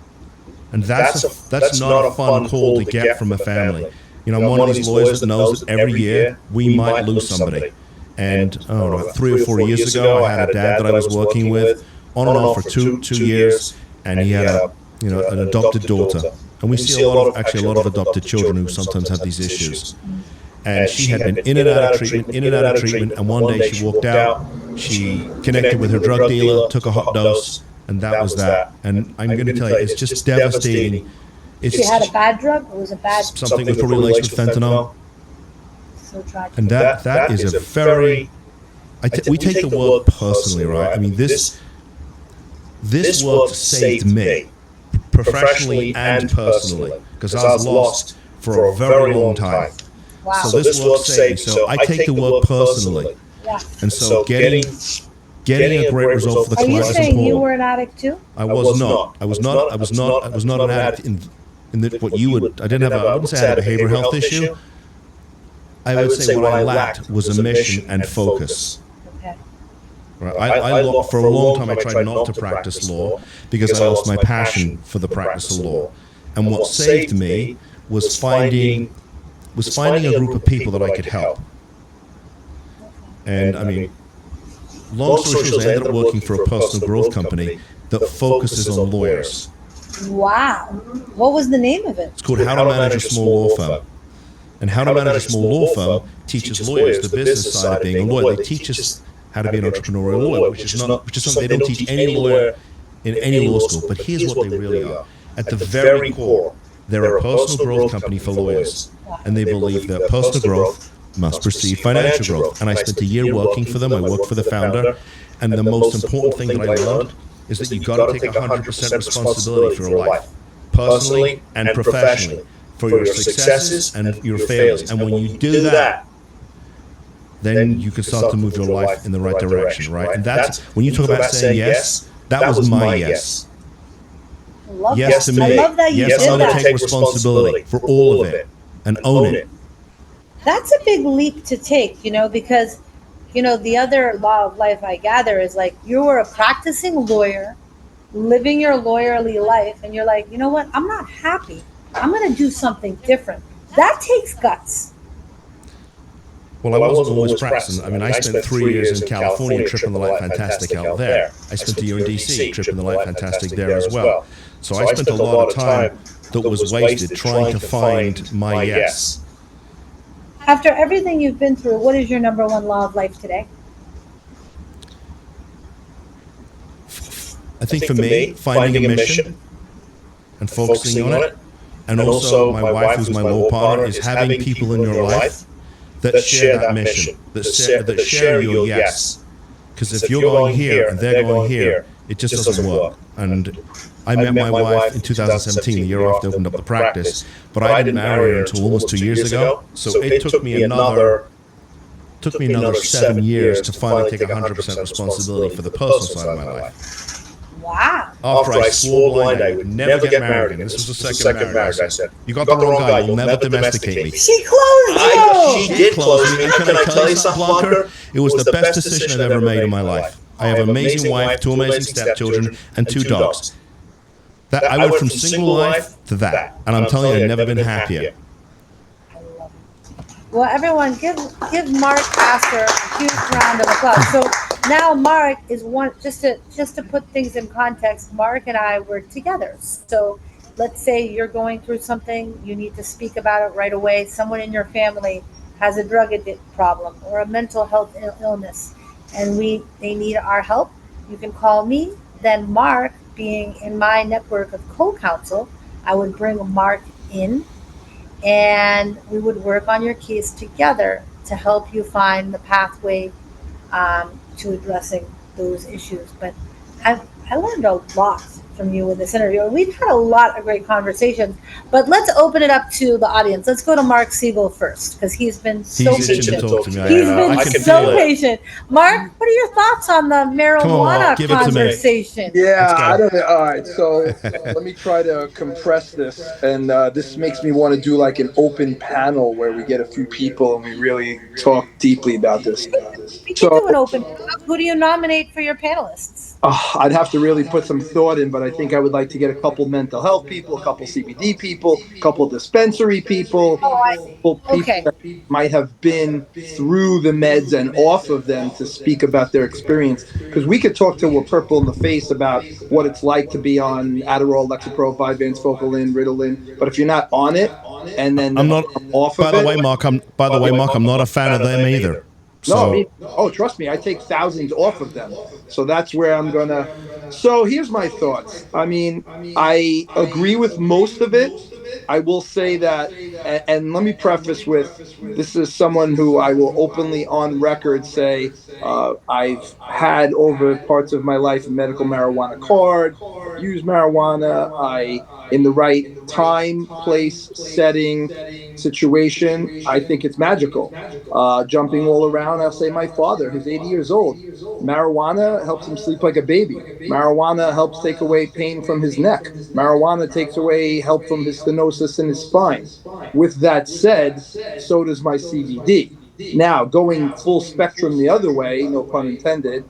And that's not a fun call to get from a family. I'm one of these lawyers that knows that every year we might lose somebody. And 3 or 4 years ago, I had a dad that I was working with on and off for two years, and he had an adopted daughter. And we see a lot of adopted children who sometimes have these issues. And she had been in and out of treatment, and one day she walked out, she connected with her drug dealer, took a hot dose, and that was that. And I'm going to tell you, it's just devastating. She had a bad drug, or was it bad? Something was probably laced with fentanyl. So tragic. And that is a very... we take the work personally, right? I mean, this work saved me, professionally and personally, because I was lost for a very long time. Wow. So this work saved me. So I take the work personally. Yeah. And so getting a great result for the Are client you is saying important. you were an addict too? I was not an addict in what you would. I wouldn't say I had a behavioral health issue. I would say what I lacked was a mission and focus. Okay. Right. For a long time, I tried not to practice law because I lost my passion for the practice of law. And what saved me was finding a group of people that I could help. And I mean, long story short, I ended up working for a personal growth company that focuses on lawyers. Wow. What was the name of it? It's called How to Manage a Small Law Firm. And How to Manage a Small Law Firm teaches lawyers the business side of being a lawyer. They teach us how to be an entrepreneurial lawyer, which is something they don't teach any lawyer in any law school. But here's what they really are. At the very core, they're a personal growth company for lawyers. And they believe that personal growth must precede financial growth. And I spent a year working for them. I worked for the founder. And the most important thing that I learned is that you've got to take 100% responsibility for your life, personally and professionally, for your successes and your failures. And when you do that, then you can start to move your life in the right direction, right? And that's, when you talk about saying yes, that was my yes. Yes to me. I love that you yes, did I'm going to that. take responsibility for all of it and own it. That's a big leap to take, because, the other law of life I gather is like you were a practicing lawyer, living your lawyerly life, and you're like, you know what? I'm not happy. I'm going to do something different. That takes guts. Well, I wasn't always practicing. I mean, I spent 3 years in California tripping the light fantastic out there. I spent a year in D.C. tripping the light fantastic there as well. So I spent a lot of time that was wasted trying to find my yes. After everything you've been through, what is your number one law of life today? I think for me, finding a mission and focusing on it And also, my wife, who's my law partner, is having people in your life that share that mission, that share your yes. Because if you're going here and they're going here, it just doesn't work. And I met my wife in 2017, the year after I opened up the practice, but I didn't marry her until almost 2 years ago. So it took me another 7 years to finally take 100% responsibility for the personal side of my life. Wow. After I swore blind I would never get married again. This was the second marriage. I said, you got the wrong guy. You'll never domesticate me. She closed you. She did close me. And can I tell you something, Blanca? It was the best decision I've ever made in my life. I have an amazing wife, 2 amazing stepchildren, and 2 dogs. I went from single life to that. And I'm telling you, I've never been happier. Well, everyone, give Mark Astor a huge round of applause. So now Mark is one. Just to put things in context, Mark and I were together. So let's say you're going through something, you need to speak about it right away. Someone in your family has a drug addict problem or a mental health illness, and they need our help. You can call me. Then Mark, being in my network of co-counsel, I would bring Mark in, and we would work on your case together to help you find the pathway to addressing those issues. But I learned a lot from you in this interview. We've had a lot of great conversations, but let's open it up to the audience. Let's go to Mark Siegel first, because he's been so patient. He's been so patient. Mark, what are your thoughts on the marijuana conversation? Yeah, I don't know. All right, so let me try to compress this, and this makes me want to do like an open panel where we get a few people and we really talk deeply about this. We can do an open. Who do you nominate for your panelists? I'd have to really put some thought in, but I think I would like to get a couple mental health people, a couple CBD people, a couple dispensary people, people that might have been through the meds and off of them to speak about their experience. Because we could talk to a purple in the face about what it's like to be on Adderall, Lexapro, Vyvanse, Focalin, Ritalin, but if you're not on it, and then I'm not off of it. By the way, Mark, I'm not a fan of them either. No, trust me, I take thousands off of them. So that's where I'm gonna. So here's my thoughts. I mean, I agree with most of it. I will say that, and let me preface with this is someone who I will openly on record say I've had over parts of my life a medical marijuana card, use marijuana. In the right time, place, setting, situation, I think it's magical. Jumping all around, I'll say my father, who's 80 years old. Marijuana helps him sleep like a baby. Marijuana helps take away pain from his neck. Marijuana takes away help from his stenosis in his spine. With that said, so does my CBD. Now, going full spectrum the other way, no pun intended,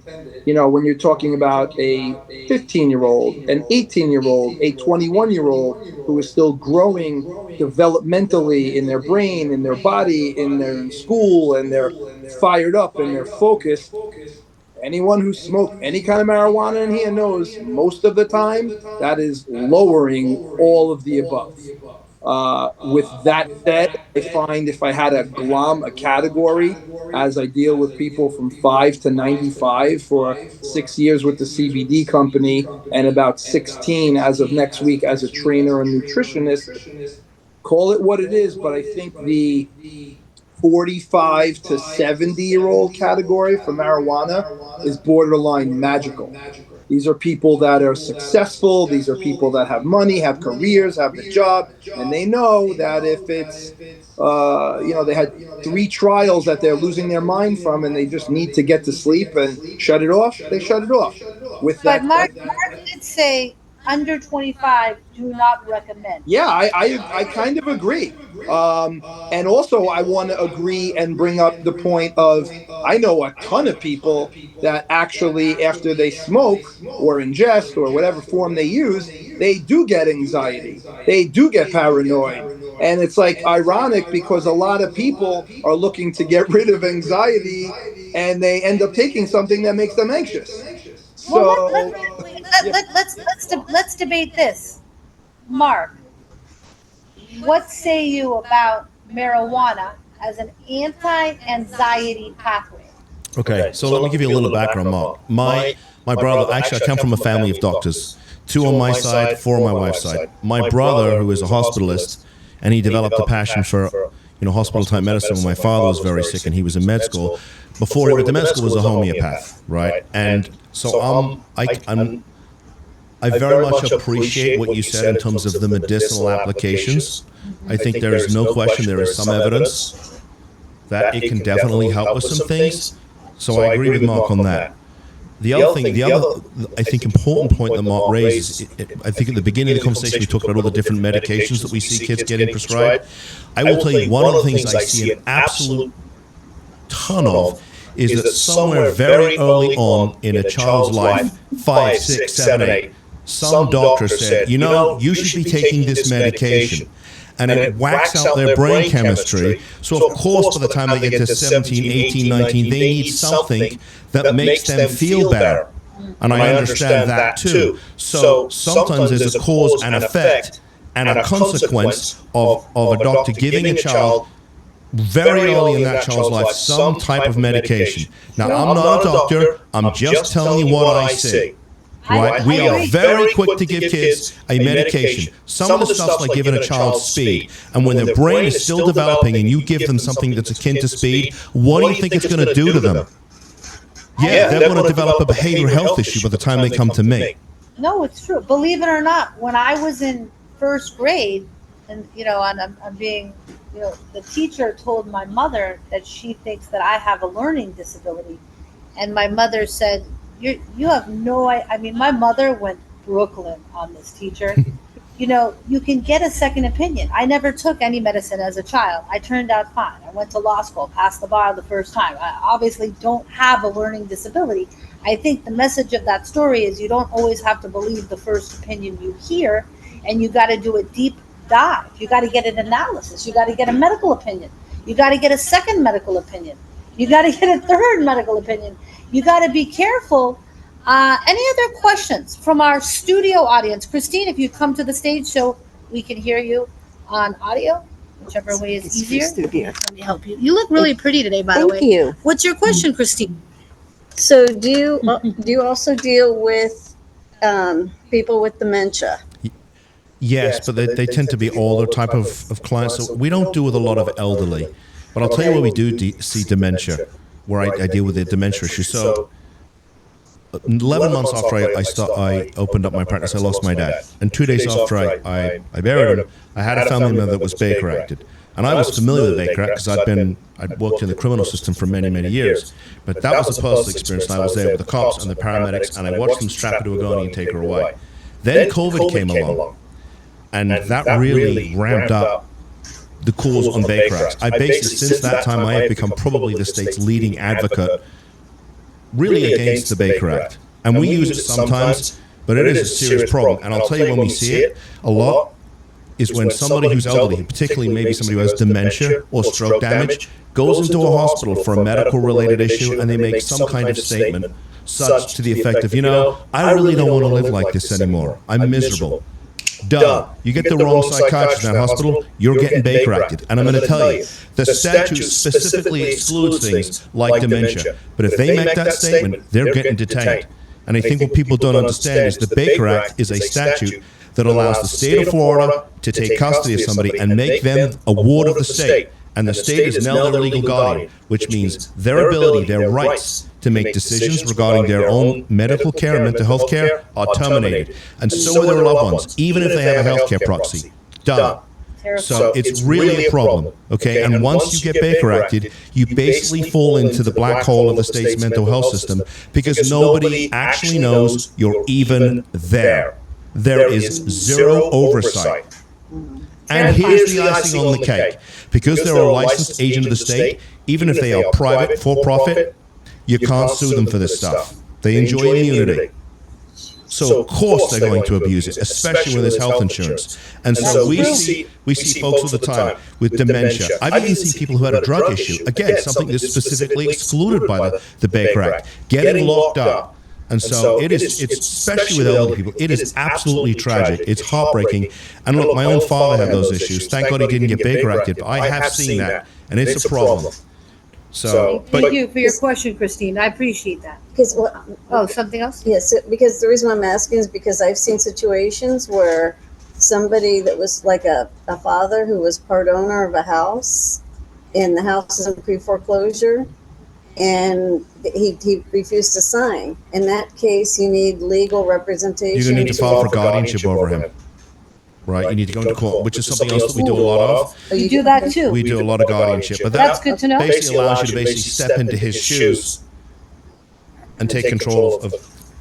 when you're talking about a 15-year-old, an 18-year-old, a 21-year-old who is still growing developmentally in their brain, in their body, in their school, and they're fired up and they're focused. Anyone who smoked any kind of marijuana in here knows most of the time that is lowering all of the above. With that said, I find if I had a glom, a category, as I deal with people from 5 to 95 for 6 years with the CBD company and about 16 as of next week as a trainer and nutritionist, call it what it is, but I think the 45 to 70-year-old category for marijuana is borderline magical. These are people that are successful. These are people that have money, have careers, have the job, and they know that if it's, they had 3 trials that they're losing their mind from, and they just need to get to sleep and shut it off, they shut it off. With that, Mark did say under 25 do not recommend. Yeah, I kind of agree. And also, I want to agree and bring up the point of I know a ton of people that actually, after they smoke or ingest or whatever form they use, they do get anxiety. They do get paranoid. And it's like ironic because a lot of people are looking to get rid of anxiety and they end up taking something that makes them anxious. So let's debate this. Mark, what say you about marijuana as an anti-anxiety pathway? Okay, so let me give you a little background, Mark. My brother, actually, I come from a family of doctors. 2 on my side, 4 on my wife's side. My brother, who is a hospitalist, and he developed a passion for hospital type medicine when my father was very sick and he was in med school. Before he went to med school, was a homeopath, right? And so I very much appreciate what you said in terms of the medicinal applications. I think there is no question there is some evidence that it can definitely help with some things. So I agree with Mark on that. The other I think important point that Mark raised, I think at the beginning of the conversation we talked about all the different medications that we see kids getting prescribed. I will tell you one of the things I see an absolute ton of is that somewhere very early on in a child's life, 5, 6, 7, 8, some doctor said, you should be taking this medication. And it whacks out their brain chemistry. So, of course, by the time they get to 17, 18, 19, they need something that makes them feel better. And I understand that, too. So, sometimes there's a cause and effect and a consequence of a doctor giving a child very early in that child's life some type of medication. Now, I'm not a doctor. I'm just telling you what I see. Right? We are very quick to give kids a medication. Some of the stuff's like giving a child speed. And when their brain is still developing and you give them something that's akin to speed, what do you think it's going to do to them? Yeah, they're going to develop a behavioral health issue by the time they come to me. No, it's true. Believe it or not, when I was in first grade, and I'm being, the teacher told my mother that she thinks that I have a learning disability, and my mother said, You have no idea. I mean, my mother went Brooklyn on this teacher. You can get a second opinion. I never took any medicine as a child. I turned out fine. I went to law school, passed the bar the first time. I obviously don't have a learning disability. I think the message of that story is you don't always have to believe the first opinion you hear, and you got to do a deep dive. You got to get an analysis. You got to get a medical opinion. You got to get a second medical opinion. You got to get a third medical opinion. You got to be careful. Any other questions from our studio audience? Christine, if you come to the stage so we can hear you on audio, whichever way is easier. Studio. Let me help you. You look really pretty today, by the way. Thank you. What's your question, Christine? So do you also deal with people with dementia? Yes, but they tend to be older type of clients. So we don't deal with a lot of elderly. But I'll tell you where we do see dementia, where I deal with the dementia issue. So 11 months after I opened up my practice, I lost my dad. And 2 days after I buried him, I had a family member that was Baker acted. And I was familiar with Baker Act because I'd worked in the criminal system for many, many years. But that was a personal experience. And I was there with the cops and the paramedics, and I watched them strap her to a gun and take her away. Then COVID came along, and that really ramped up the calls on Baker Acts. I basically, since that time, I have become probably the state's leading advocate really against the Baker Act. And we use it sometimes, but it is a serious problem. And I'll tell you when we see it a lot is when somebody who's elderly, particularly maybe somebody who has dementia or stroke damage, goes into a hospital for a medical related issue and they make some kind of statement such to the effect of, I really don't want to live like this anymore. I'm miserable. Done. You get the wrong psychiatrist in that hospital, you're getting Baker acted. And I'm going to tell you, the statute specifically excludes things like dementia. But if they make that statement, they're getting detained. And I think what people don't understand is the Baker Act is a statute that allows the state of Florida to take custody of somebody and make them a ward of the state. And the state is now their legal guardian, which means their ability, their rights to make decisions regarding their own medical care and mental health care are terminated. And so are their loved ones, even if they have a health care proxy. Done. So it's really a problem, okay? And once you get Baker acted, you basically fall into the black hole of the state's mental health system because nobody actually knows you're even there. There is zero oversight. And here's the icing on the cake. Because they're a licensed agent of the state, even if they are private, for-profit, you can't sue them for this stuff. They enjoy immunity. So, of course, they're going to abuse it, especially with this health insurance. And so we see folks all the time with dementia. I've even seen people who had a drug issue. Again, something that's specifically excluded by the Baker Act, getting locked up. And so it's especially with elderly people, it is absolutely tragic. It's heartbreaking. And look, my own father had those issues. Thank God he didn't get Baker acted, but I have seen that, and it's a problem. So, Thank you for your question, Christine. I appreciate that. Because Oh, something else? yes, because the reason why I'm asking is because I've seen situations where somebody that was like a father who was part owner of a house, and the house is in pre-foreclosure, and he refused to sign. In that case, you need legal representation. you're going to need to file for guardianship over him. Right? You need to go into court, which is something else that we do a lot of. You do that too. We do a lot of guardianship. But That's that good to know. basically allows you to basically step into his shoes and take control of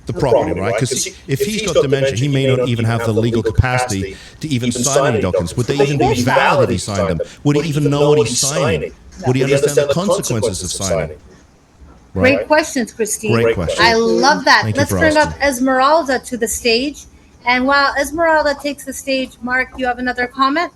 the property, right? Because if he's got dementia, he may not even have the legal capacity to even sign any documents. Would they even be valid if he signed them? Would he even know what he's signing? Would he understand the consequences of signing? Right? Great questions, Christine. Great question. I love that. Thank you Let's for bring up asking. Esmeralda to the stage. And while Esmeralda takes the stage, Mark, you have another comment?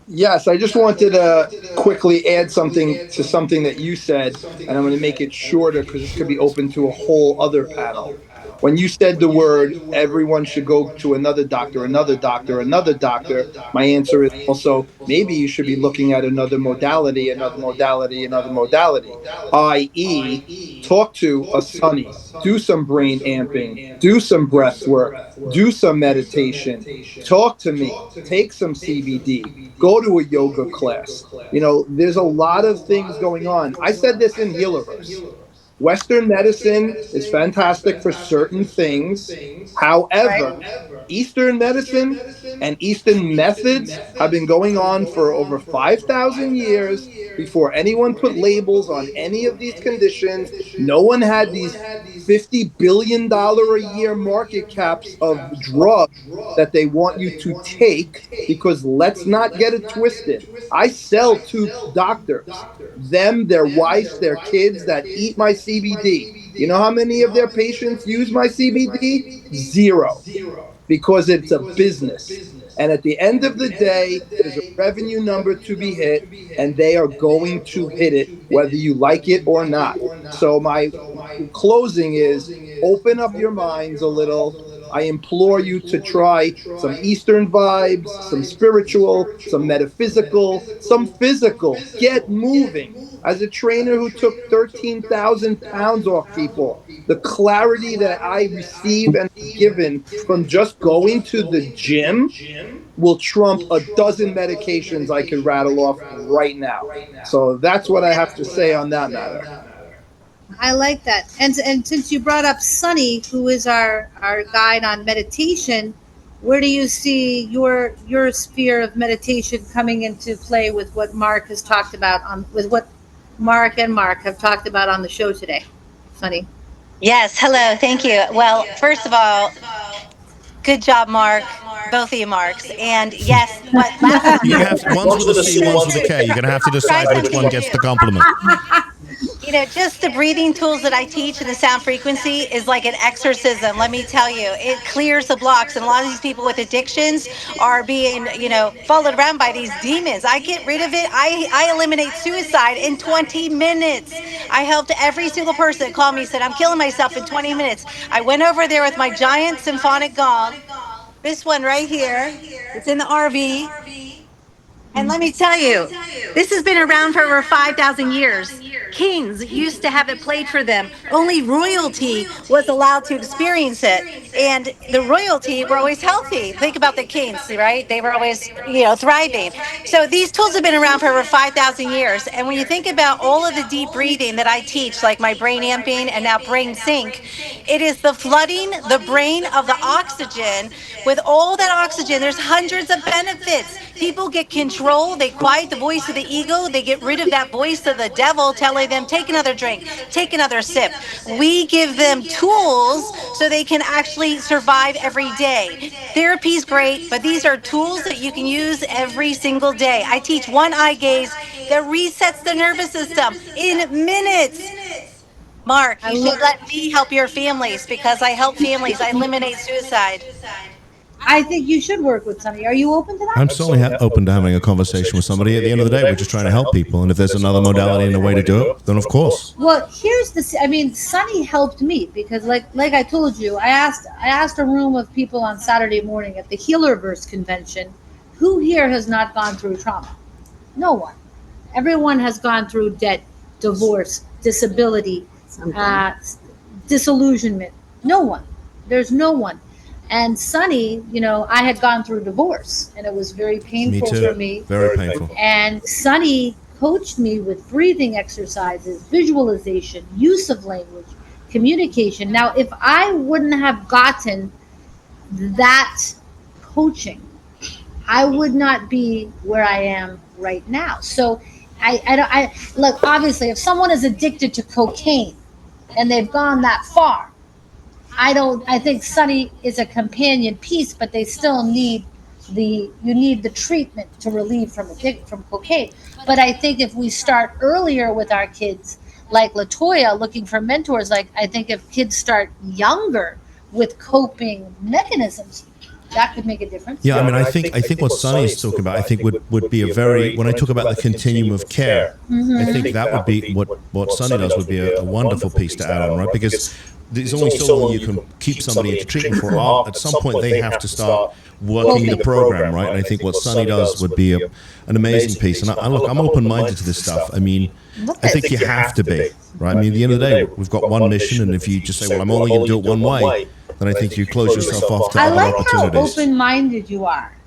Yes, I just wanted to quickly add something to something that you said, and I'm going to make it shorter because this could be open to a whole other panel. When you said the word, everyone should go to another doctor, another doctor, another doctor, my answer is also maybe you should be looking at another modality, another modality, another modality, i.e., talk to a Sunny, do some brain amping, do some breath work, do some meditation, talk to me, take some CBD, go to a yoga class. You know, there's a lot of things going on. I said this in Healiverse. Western medicine is fantastic for certain things. However, Eastern medicine and Eastern methods have been going on for over 5,000 years before anyone put labels on any of these conditions. No one had these $50 billion a year market caps of drugs that they want you to take, because let's not get it twisted. I sell to doctors, them, their wives, their kids that eat my CBD. You know how many of their patients use my CBD? Zero, because it's a business. And at the end of the day, there's a revenue number to be hit, and they are going to hit it whether you like it or not. So my closing is open up your minds a little. I implore you to try some Eastern vibes, some spiritual, some metaphysical, some physical. Get moving. As a trainer who took 13,000 pounds off people, the clarity that I receive and am given from just going to the gym will trump a dozen medications I could rattle off right now. So that's what I have to say on that matter. I like that. And since you brought up Sunny, who is our guide on meditation, where do you see your sphere of meditation coming into play with what Mark has talked about with what Mark and Mark have talked about on the show today? Sunny. Yes, hello, thank you. Well, first of all, good job, Mark. Both of you, Marks. And yes, what last month, You have one's with a C, one's with a K. You're going to have to decide which one gets the compliment. you know, just the breathing tools that I teach in the sound frequency is like an exorcism. Let me tell you, it clears the blocks. And a lot of these people with addictions are being, followed around by these demons. I get rid of it. I eliminate suicide in 20 minutes. I helped every single person that called me, said, I'm killing myself in 20 minutes. I went over there with my giant symphonic gong. This one right here. It's in the RV. And let me tell you, this has been around for over 5,000 years. Kings used to have it played for them. Only royalty was allowed to experience it. And the royalty were always healthy. Think about the kings, right? They were always, thriving. So these tools have been around for over 5,000 years. And when you think about all of the deep breathing that I teach, like my brain amping and now brain sync, it is the flooding the brain of the oxygen. With all that oxygen, there's hundreds of benefits. People get control. They quiet the voice of the ego. They get rid of that voice of the devil telling them, take another drink, take another sip. We give them tools so they can actually survive every day. Therapy's great, but these are tools that you can use every single day. I teach one eye gaze that resets the nervous system in minutes. Mark, you should let me help your families because I help families. I eliminate suicide. I think you should work with Sunny. Are you open to that? I'm certainly open to having a conversation with somebody. At the end of the day, we're just trying to help people. And if there's another modality and a way to do it, then of course. Well, here's Sunny helped me because like I told you, I asked a room of people on Saturday morning at the Healerverse convention, who here has not gone through trauma? No one. Everyone has gone through debt divorce, disability, Something. disillusionment. No one. There's no one. And Sunny, I had gone through divorce and it was very Me painful for too. me. Very painful. And Sunny coached me with breathing exercises, visualization, use of language, communication. Now, if I wouldn't have gotten that coaching, I would not be where I am right now. So I look, obviously, if someone is addicted to cocaine and they've gone that far, I think Sunny is a companion piece, but they still need you need the treatment to relieve from cocaine. But I think if we start earlier with our kids, like Latoya looking for mentors, like I think if kids start younger with coping mechanisms, that could make a difference. Yeah, I mean, I think what Sonny is talking about, I think would be a very, when I talk about the continuum of care, I think that would be what Sonny does would be a wonderful piece to add on, right? Because there's only so long you can keep somebody into treatment for. At some point, they have to start working the program, right? And I think what Sonny does would be an amazing piece. And look, I'm open-minded to this stuff. I mean, I think you have to be, right? I mean, at the end of the day, we've got one mission, and if you just say, well, I'm only going to do it one way, then I think you close yourself off to I other like how opportunities. open-minded you are.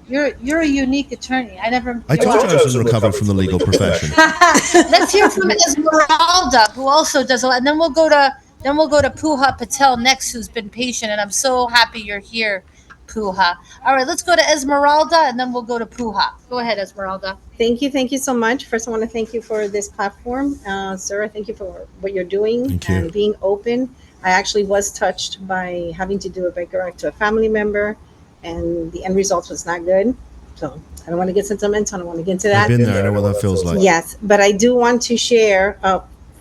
You're a unique attorney. I told you I was in recovery from the legal profession. Let's hear from Esmeralda, who also does a lot, and then we'll go to Puha Patel next, who's been patient, and I'm so happy you're here, Puha. All right, let's go to Esmeralda, and then we'll go to Puha. Go ahead, Esmeralda. Thank you so much. First, I want to thank you for this platform, sir. Thank you for what you're doing Thank you. and being open. I actually was touched by having to do a background to a family member, and the end result was not good. So I don't want to get sentimental. I don't want to get into that. I've been there. I know what that feels like. Yes, but I do want to share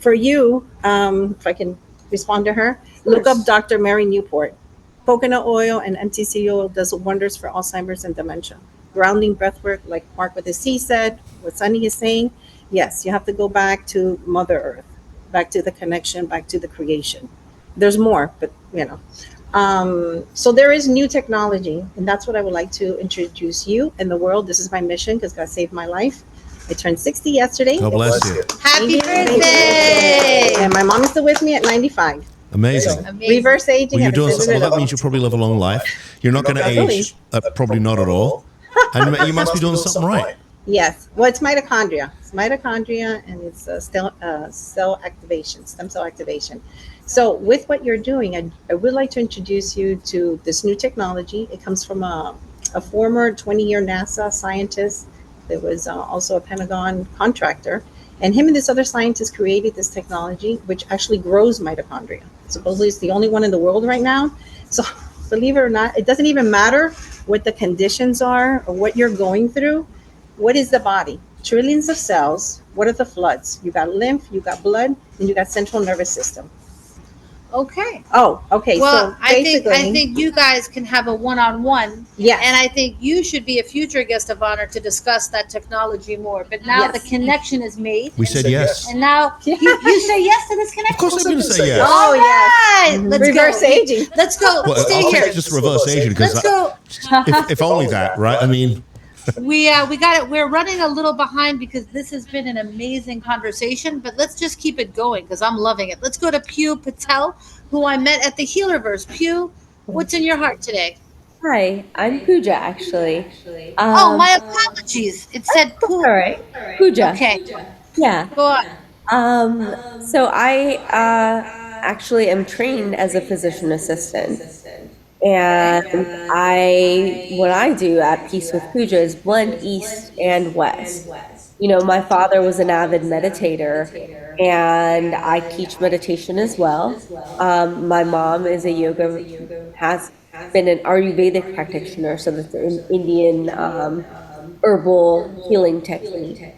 for you, if I can respond to her, look up Dr. Mary Newport. Coconut oil and MTC oil does wonders for Alzheimer's and dementia. Grounding breathwork, like Mark with the C said, what Sunny is saying. Yes, you have to go back to Mother Earth, back to the connection, back to the creation. There's more, but so there is new technology, and that's what I would like to introduce you in the world. This is my mission because God saved my life. I turned 60 yesterday. God bless you. Happy Thank you. birthday! And my mom is still with me at 95. Amazing. Reverse aging. Well, you're and doing assisted well. That living. means you'll probably live a long life. You're not going to age, probably not at all. And you must be doing something right. Yes. Well, it's mitochondria. It's mitochondria, and it's cell activation, stem cell activation. So with what you're doing, I would like to introduce you to this new technology. It comes from a former 20-year NASA scientist that was also a Pentagon contractor. And him and this other scientist created this technology, which actually grows mitochondria. Supposedly it's the only one in the world right now. So believe it or not, it doesn't even matter what the conditions are or what you're going through. What is the body? Trillions of cells. What are the floods? You got lymph, you got blood, and you got central nervous system. Okay. Oh, okay. Well, So I basically, think you guys can have a one-on-one. Yes. And I think you should be a future guest of honor to discuss that technology more. But now Yes. the connection is made. We said yes. And now you say yes to this connection. Of course I'm going to say yes. All Oh, yes. right. Let's reverse go. aging. Let's go. Well, Stay I'll here. take just reverse aging because Let's go. if only that, right? I mean, We got it. We're running a little behind because this has been an amazing conversation, but let's just keep it going because I'm loving it. Let's go to Pew Patel, who I met at the Healerverse. Pew, what's in your heart today? Hi, I'm Pooja actually. Oh, my apologies. It said All Pooh. right, Pooja. Okay, Yeah. go on. So I actually am trained as a physician assistant, and what I do at Peace with Pooja is blend East and West. You know, my father was an avid meditator, and I teach meditation as well. My mom is has been an Ayurvedic practitioner, so that's an Indian herbal healing technique.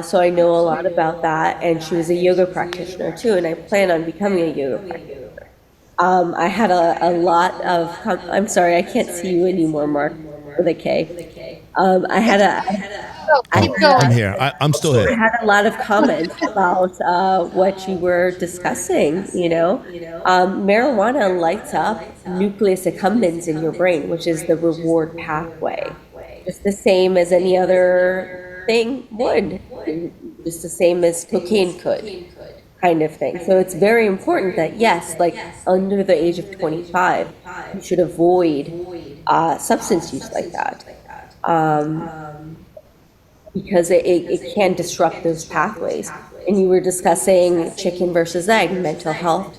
So I know a lot about that, and she was a yoga practitioner too, and I plan on becoming a yoga practitioner. I had a lot of, I'm sorry, I can't see you anymore, Mark, with a K. I had Keep going. I'm here. I'm still I here. had a lot of comments about what you were discussing, you know. Marijuana lights up nucleus accumbens in your brain, which is the reward pathway. Just the same as any other thing would. just the same as cocaine could, kind of thing. So it's very important that, yes, like under the age of 25, you should avoid substance use like that. Because it can disrupt those pathways. And you were discussing chicken versus egg, mental health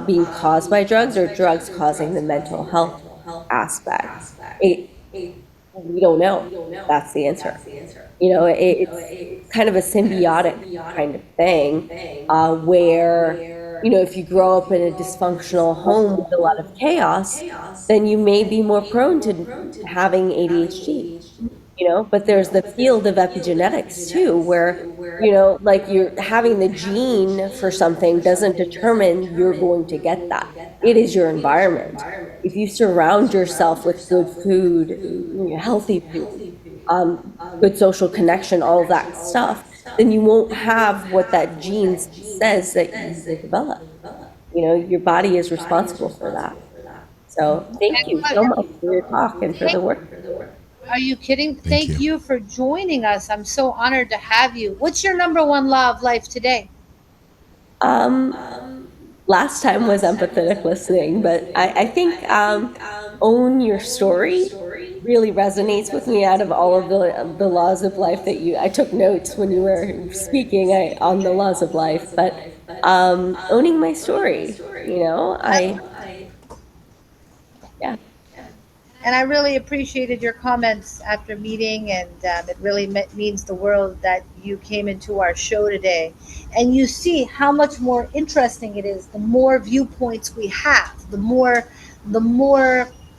being caused by drugs or drugs causing the mental health aspect. It, we don't know. That's the answer. It's kind of a symbiotic kind of thing where, if you grow up in a dysfunctional home with a lot of chaos, then you may be more prone to having ADHD. But there's the field of epigenetics too, where, like you're having the gene for something doesn't determine you're going to get that. It is your environment. If you surround yourself with good food, healthy food, good social connection, all of that stuff, then you won't have what that gene says that you will develop. Your body is responsible for that. So thank you so much for your talk and for the work. Are you kidding? Thank Thank you. you for joining us. I'm so honored to have you. What's your number one law of life today? Um, Last time was empathetic listening, but I think own your story really resonates with me out of all of the laws of life that I took notes when you were speaking on the laws of life, but owning my story, yeah. And I really appreciated your comments after meeting, and it really means the world that you came into our show today. And you see how much more interesting it is the more viewpoints we have, the more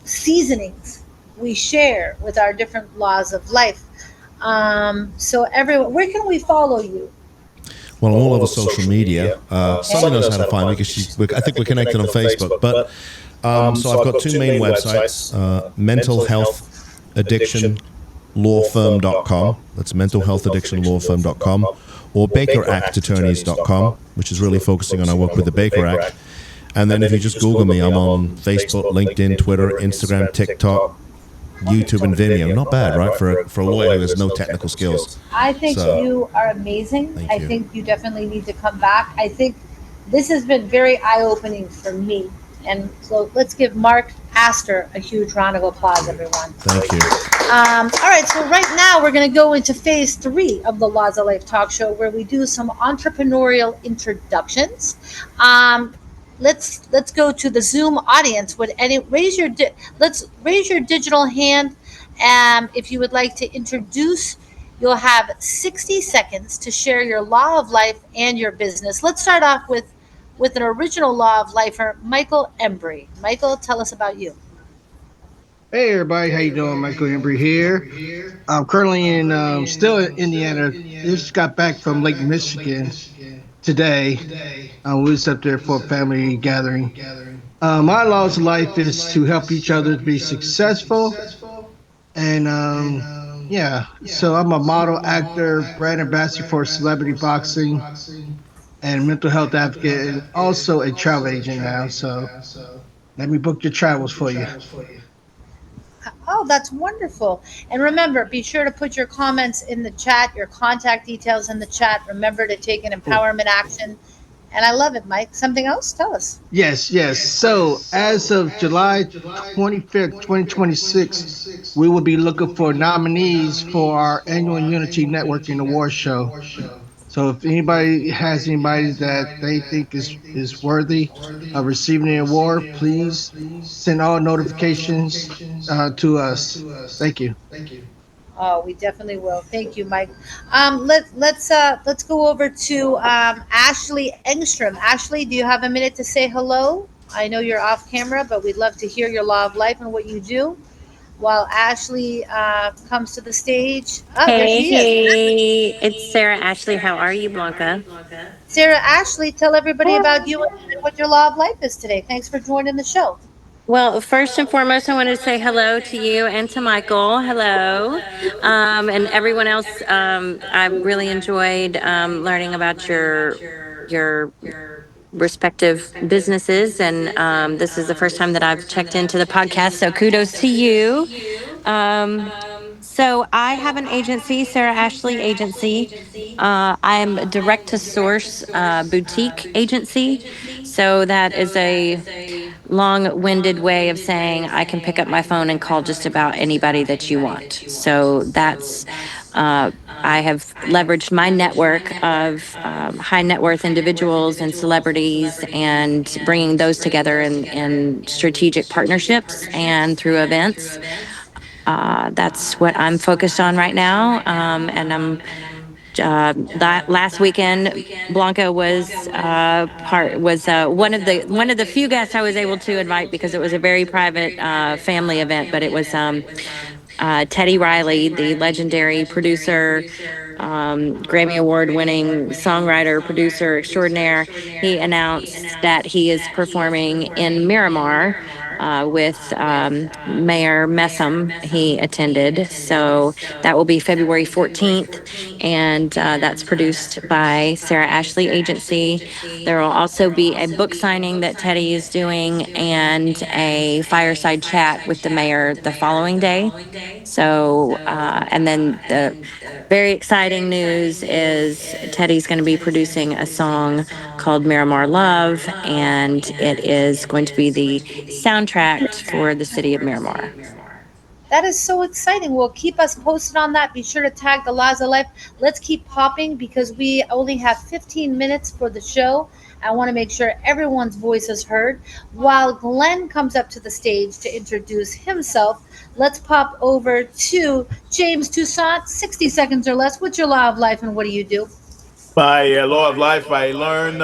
seasonings we share with our different laws of life. So everyone, where can we follow you? Well, I'm all over social media. Sally knows how to find me because I think we're connected on Facebook. But so I've got two main websites: mentalhealthaddictionlawfirm.com. That's mentalhealthaddictionlawfirm.com, or bakeractattorneys.com, which is really focusing on I work with the Baker Act. And then if you just Google me, I'm on Facebook, LinkedIn, Twitter, Instagram, TikTok, YouTube, and Vimeo. Not bad, right? For a lawyer who has no technical skills. I think So- you are amazing. Thank I you. think you definitely need to come back. I think this has been very eye opening for me. And so let's give Mark Astor a huge round of applause, everyone. Thank you. All right, so right now we're going to go into phase 3 of the Laws of Life talk show, where we do some entrepreneurial introductions. Let's go to the Zoom audience. Would any let's raise your digital hand, if you would like to introduce. You'll have 60 seconds to share your law of life and your business. Let's start off with an original law of lifer, Michael Embry. Michael, tell us about you. Hey everybody, how you doing? Michael Embry here. I'm currently in still in Indiana. Just got back from Lake Michigan today. We was up there for a family gathering. My laws of life is to help each other to be successful, and yeah. So I'm a model, actor, brand ambassador for celebrity boxing, and mental health advocate, and also a travel agent now. So let me book your travels for you. Oh, that's wonderful. And remember, be sure to put your comments in the chat, your contact details in the chat. Remember to take an empowerment action. And I love it, Mike. Something else? Tell us. Yes, yes. So as of July 25th, 2026, we will be looking for nominees for our annual Unity Networking Award show. So if anybody has anybody that they think is worthy of receiving the award, please send all notifications to us. Thank you. Oh, we definitely will. Thank you, Mike. Let's go over to Ashley Engstrom. Ashley, do you have a minute to say hello? I know you're off camera, but we'd love to hear your law of life and what you do. While Ashley comes to the stage. Oh, there Hey, she is. hey, it's Sarah Ashley. How are you, Blanca? Sarah Ashley, tell everybody about you and what your law of life is today. Thanks for joining the show. Well, first and foremost, I want to say hello to you and to Michael. Hello. And everyone else. I really enjoyed learning about your respective businesses. And this is the first time that I've checked into the podcast. So kudos to you. So I have an agency, Sarah Ashley Agency. I am a direct to source boutique agency. So that is a long winded way of saying I can pick up my phone and call just about anybody that you want. So that's, uh, I have leveraged my network of high net worth individuals and celebrities and bringing those together in strategic partnerships and through events. That's what I'm focused on right now. And I'm that last weekend, Blanca was one of the few guests I was able to invite because it was a very private family event. But it was Teddy Riley, the legendary producer, Grammy Award winning songwriter, producer extraordinaire. He announced that he is performing in Miramar with Mayor Messam. He attended. So that will be February 14th. And that's produced by Sarah Ashley Agency. There will also be a book signing that Teddy is doing and a fireside chat with the mayor the following day. So, and then the very exciting news is Teddy's going to be producing a song called Miramar Love, and it is going to be the soundtrack for the city of Miramar. That is so exciting. Well, keep us posted on that. Be sure to tag the Laws of Life. Let's keep popping because we only have 15 minutes for the show. I want to make sure everyone's voice is heard. While Glenn comes up to the stage to introduce himself, let's pop over to James Toussaint. 60 seconds or less. What's your law of life and what do you do? My law of life, I learned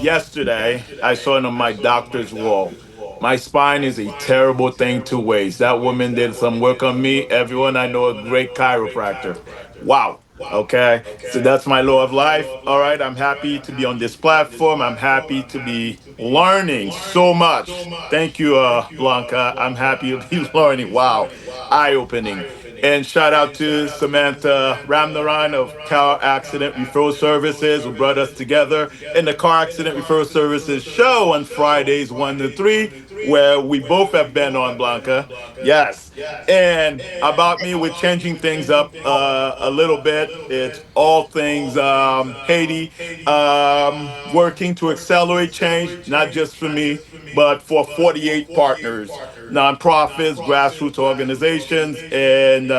yesterday, I saw it on my doctor's wall. My spine is a terrible thing to waste. That woman did some work on me. Everyone I know, a great chiropractor. Wow. Okay. So that's my law of life. All right. I'm happy to be on this platform. I'm happy to be learning so much. Thank you, Blanca. I'm happy to be learning. Wow. Eye opening. And shout out to Samantha Ramnaran of Car Accident Referral Services, who brought us together in the Car Accident Referral Services show on Fridays 1 to 3, where we both have been on, Blanca. Yes. And about me, we're changing things up a little bit. It's all things Haiti, working to accelerate change, not just for me, but for 48 partners, nonprofits, grassroots organizations, and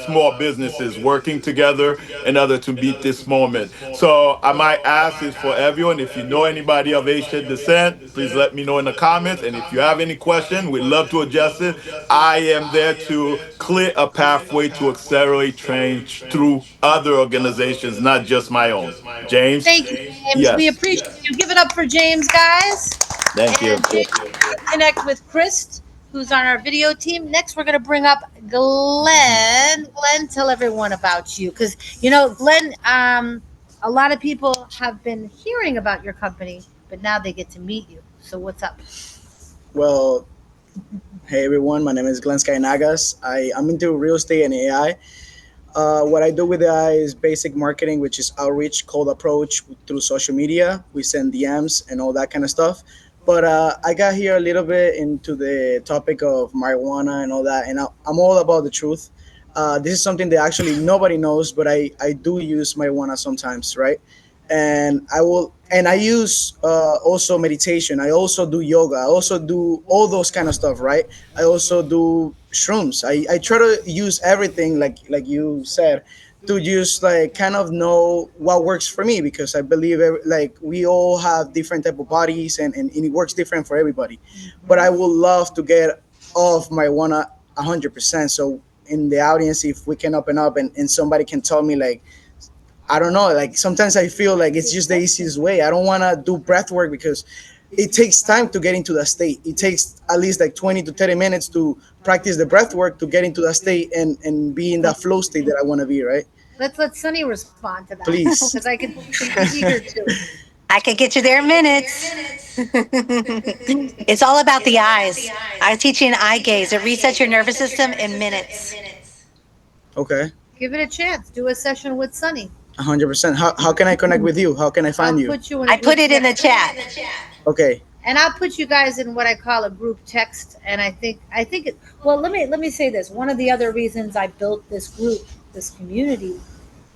small businesses working together in order to meet this moment. So my ask is for everyone, if you know anybody of Asian descent, please let me know in the comments. And if you have any question, we'd love to address it. I am there to clear a pathway to accelerate change through other organizations, not just my own. James? Thank you, James. We Yes. appreciate you. Give it up for James, guys. Thank you. And James connect with Chris, who's on our video team. Next, we're going to bring up Glenn. Glenn, tell everyone about you. Because, Glenn, a lot of people have been hearing about your company, but now they get to meet you. So, what's up? Well, hey everyone, my name is Glenn Nagas. I'm into real estate and AI. What I do with AI is basic marketing, which is outreach, cold approach through social media. We send DMs and all that kind of stuff. But I got here a little bit into the topic of marijuana and all that, and I'm all about the truth. This is something that actually nobody knows, but I do use marijuana sometimes, right? And I use also meditation. I also do yoga. I also do all those kind of stuff, right? I also do shrooms. I try to use everything like you said to just like kind of know what works for me because I believe like we all have different type of bodies and it works different for everybody. But I would love to get off marijuana 100%. So in the audience, if we can open up and somebody can tell me like I don't know. Like sometimes I feel like it's just the easiest way. I don't want to do breath work because it takes time to get into that state. It takes at least like 20 to 30 minutes to practice the breath work to get into that state and be in that flow state that I want to be, right? Let's let Sunny respond to that Please. because I can she's eager to. I could get you there in minutes. It's all about the eyes. I teach you an eye gaze. It resets your nervous system in minutes. Okay. Give it a chance. Do a session with Sunny. 100%. How can I connect with you? How can I find I'll you? put you in a I put group it in the chat. chat. Okay. and I'll put you guys in what I call a group text. And I think it. Well, let me say this. One of the other reasons I built this group, this community,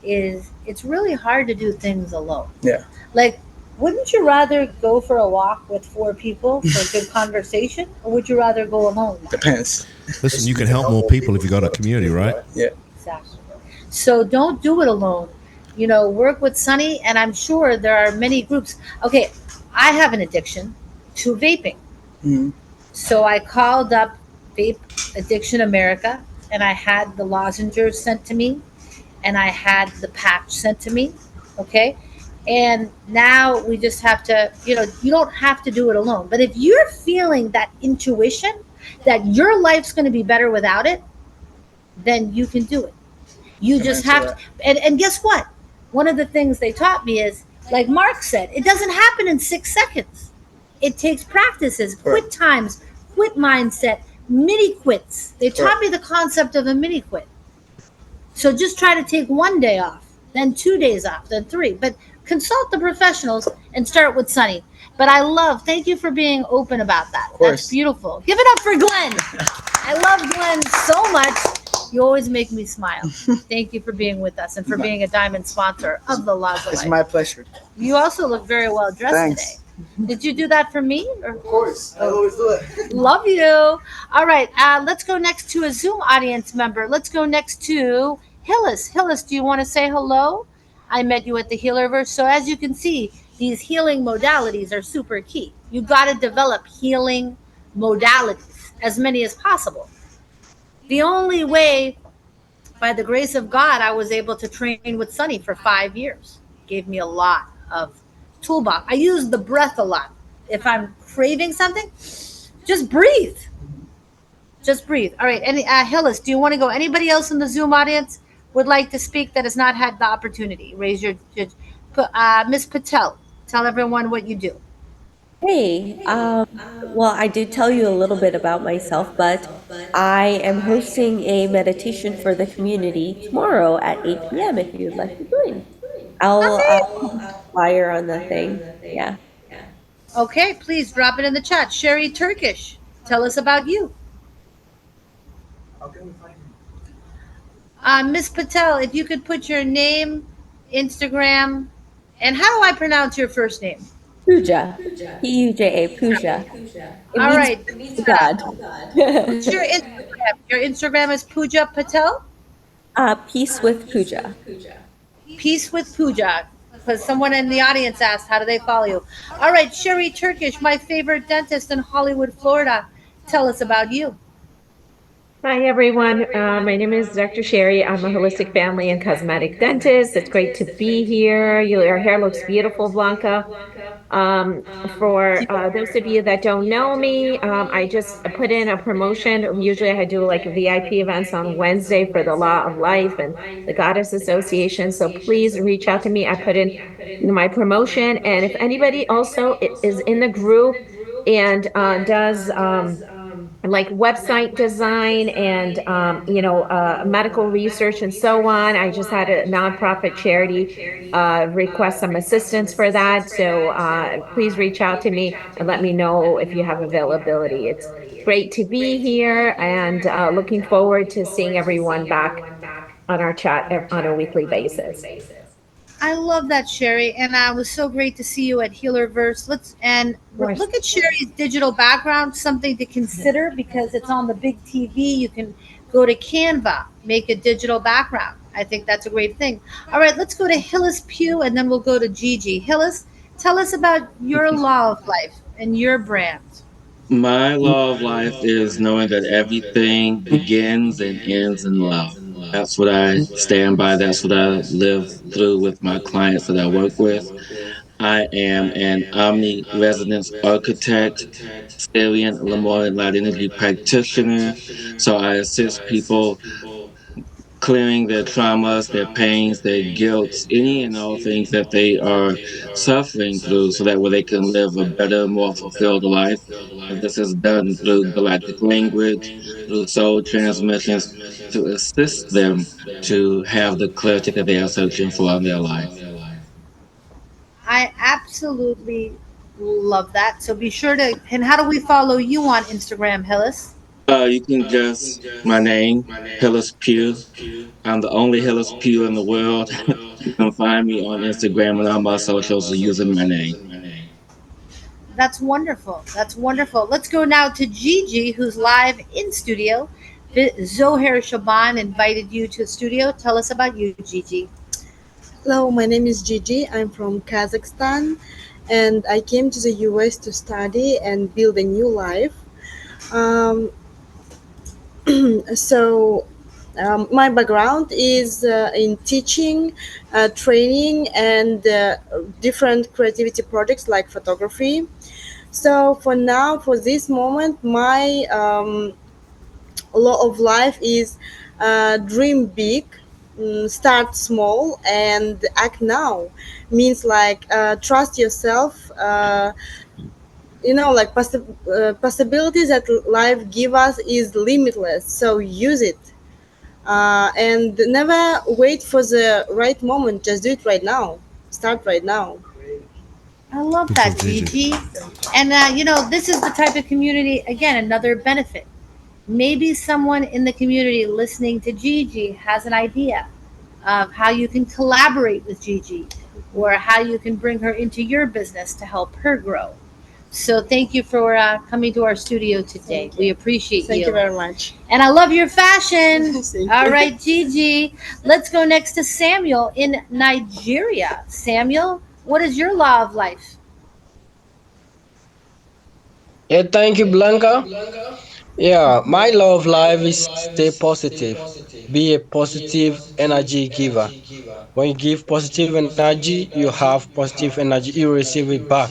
is it's really hard to do things alone. Yeah. Like, wouldn't you rather go for a walk with four people for a good conversation, or would you rather go alone? Depends. Listen, you can help more people if you got a community, right? Yeah. Exactly. So don't do it alone. Work with Sunny, and I'm sure there are many groups. Okay, I have an addiction to vaping. Mhm. So I called up Vape Addiction America, and I had the lozenges sent to me, and I had the patch sent to me. Okay. And now we just have to, you don't have to do it alone. But if you're feeling that intuition that your life's going to be better without it, then you can do it. You just Answer have to. that. And guess what? One of the things they taught me is, like Mark said, it doesn't happen in 6 seconds. It takes practices, quit times, quit mindset, mini quits. They taught me the concept of a mini quit. So just try to take one day off, then 2 days off, then three. But consult the professionals and start with Sunny. But thank you for being open about that. That's beautiful. Give it up for Glenn. I love Glenn so much. You always make me smile. Thank you for being with us and for being a diamond sponsor of the Laws of It's Life. my pleasure. You also look very well dressed Thanks. today. Did you do that for me? Of course. I always do it. Love you. All right, let's go next to a Zoom audience member. Let's go next to Hillis. Hillis, do you want to say hello? I met you at the Healerverse. So as you can see, these healing modalities are super key. You got to develop healing modalities, as many as possible. The only way, by the grace of God, I was able to train with Sunny for 5 years. Gave me a lot of toolbox. I use the breath a lot. If I'm craving something, just breathe. Just breathe. All right. Hillis, do you want to go? Anybody else in the Zoom audience would like to speak that has not had the opportunity? Raise your Miss Patel. Tell everyone what you do. Hey, well, I did tell you a little bit about myself, but I am hosting a meditation for the community tomorrow at 8 p.m. if you'd like to join. I'll put a flyer on the thing. Yeah. Okay, please drop it in the chat. Sherry Turkish, tell us about you. Miss Patel, if you could put your name, Instagram, and how do I pronounce your first name? Puja. Puja. Puja. It All means right. God. What's your Instagram? Your Instagram is Puja Patel? Peace with Puja. Peace with Puja. Because someone in the audience asked, how do they follow you? All right, Sherry Turkish, my favorite dentist in Hollywood, Florida. Tell us about you. Hi, everyone. My name is Dr. Sherry. I'm a holistic family and cosmetic dentist. It's great to be here. Your hair looks beautiful, Blanca. For those of you that don't know me, I just put in a promotion. Usually I do like VIP events on Wednesday for the Law of Life and the Goddess Association. So please reach out to me. I put in my promotion. And if anybody also is in the group and does like website design and medical research and so on. I just had a nonprofit charity request some assistance for that. So please reach out to me and let me know if you have availability. It's great to be here and looking forward to seeing everyone back on our chat on a weekly basis. I love that, Sherry, and it was so great to see you at Healerverse. Look at Sherry's digital background, something to consider because it's on the big TV. You can go to Canva, make a digital background. I think that's a great thing. All right, let's go to Hillis Pugh, and then we'll go to Gigi. Hillis, tell us about your law of life and your brand. My law of life is knowing that everything begins and ends in love. That's what I stand by. That's what I live through with my clients that I work with. I am an omni residence architect, salient Lemoyne light energy practitioner. So I assist people clearing their traumas, their pains, their guilts, any and all things that they are suffering through so that way they can live a better, more fulfilled life. And this is done through galactic language, through soul transmissions to assist them to have the clarity that they are searching for in their life. I absolutely Love that. So be sure to. And how do we follow you on Instagram, Hillis? You can just my name, Hillis Pugh. I'm the only Hillis Pugh in the world. You can find me on Instagram and all my socials using my name. That's wonderful. That's wonderful. Let's go now to Gigi, who's live in studio. Zohair Shaban invited you to the studio. Tell us about you, Gigi. Hello, my name is Gigi. I'm from Kazakhstan and I came to the US to study and build a new life. Um, so, my background is in teaching, training, and different creativity projects like photography. So, for now, for this moment, my law of life is dream big, start small, and act now. Means like trust yourself. Like possibilities that life give us is limitless. So use it, and never wait for the right moment. Just do it right now. Start right now. I love Good that, job, Gigi. Gigi. And, this is the type of community, again, another benefit. Maybe someone in the community listening to Gigi has an idea of how you can collaborate with Gigi or how you can bring her into your business to help her grow. So thank you for coming to our studio today. Thank We you. appreciate Thank you you. very much. And I love your fashion. Thank All you. right, Gigi. Let's go next to Samuel in Nigeria. Samuel, what is your law of life? Yeah, thank you, Blanca. Yeah, my love life is stay positive. Be a positive energy giver. When you give positive energy, you have positive energy. You receive it back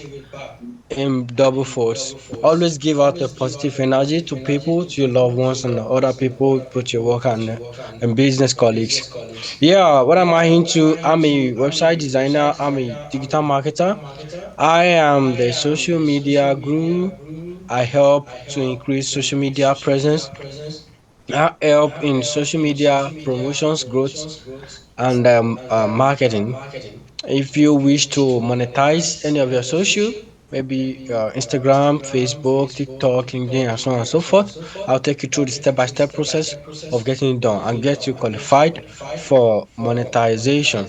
in double force. Always give out the positive energy to people, to your loved ones, and other people, put your work and business colleagues. Yeah, what am I into? I'm a website designer. I'm a digital marketer. I am the social media guru. I help to increase social media presence. I help in social media promotions, growth, and marketing. If you wish to monetize any of your social, maybe Instagram, Facebook, TikTok, LinkedIn, and so on and so forth, I'll take you through the step by step process of getting it done and get you qualified for monetization.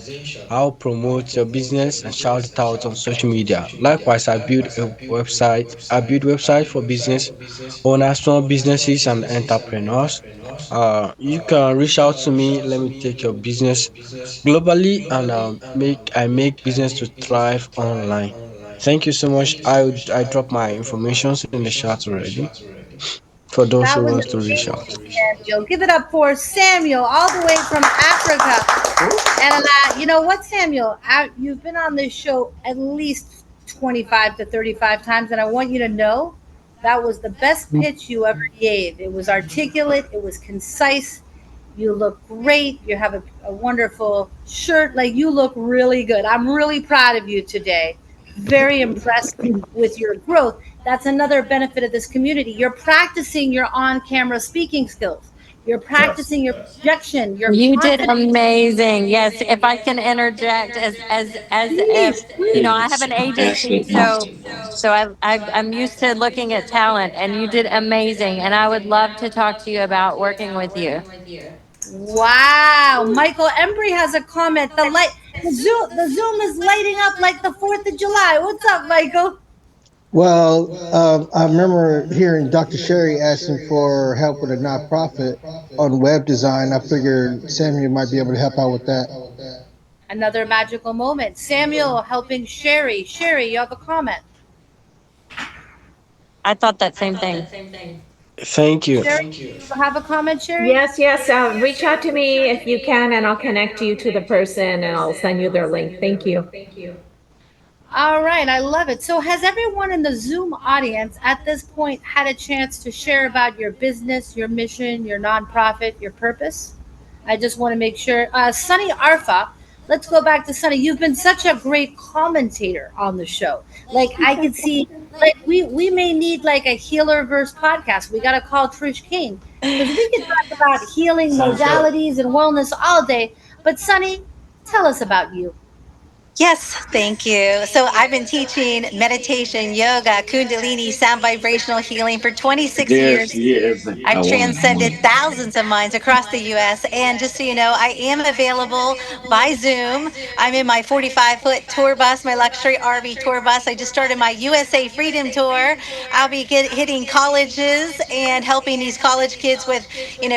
I'll promote your business and shout it out on social media. Likewise, I build a website. I build websites for business owners, small businesses, and entrepreneurs. You can reach out to me. Let me take your business globally and make business to thrive online. Thank you so much. I drop my information in the chat already for those who That was wants to reach out. amazing, Samuel. Give it up for Samuel, all the way from Africa. And you know what, Samuel? You've been on this show at least 25 to 35 times, and I want you to know that was the best pitch you ever gave. It was articulate, it was concise. You look great. You have a wonderful shirt. Like, you look really good. I'm really proud of you today. Very impressed with your growth. That's another benefit of this community. You're practicing your on camera speaking skills, you're Yes, practicing your projection, your You did confidence. amazing. Yes, if I can interject, as if Please, I have please. an agency, so I'm used to looking at talent, and you did amazing. And I would love to talk to you about working with you. Wow. Michael Embry has a comment. The Zoom is lighting up like the 4th of July. What's up, Michael? Well, I remember hearing Dr. Sherry asking for help with a nonprofit on web design. I figured Samuel might be able to help out with that. Another magical moment. Samuel helping Sherry. Sherry, you have a comment. I thought that same thing. Thank you. Sherry, you have a comment, Sherry? Yes, yes. Reach out to me if you can, and I'll connect you to the person and I'll send you their link. Thank you. All right, I love it. So, has everyone in the Zoom audience at this point had a chance to share about your business, your mission, your nonprofit, your purpose? I just want to make sure. Sunny Arfa, let's go back to Sunny. You've been such a great commentator on the show. Like, I could see, like, we may need like a healer verse podcast. We got to call Trish King because we can talk about healing sounds good. modalities and wellness all day. But Sunny, tell us about you. Yes, thank you. So I've been teaching meditation, yoga, kundalini, sound vibrational healing for 26 There years. she is. I've I wanted transcended one. thousands of minds across the US. And just so you know, I am available by Zoom. I'm in my 45-foot tour bus, my luxury RV tour bus. I just started my USA Freedom Tour. I'll be hitting colleges and helping these college kids with,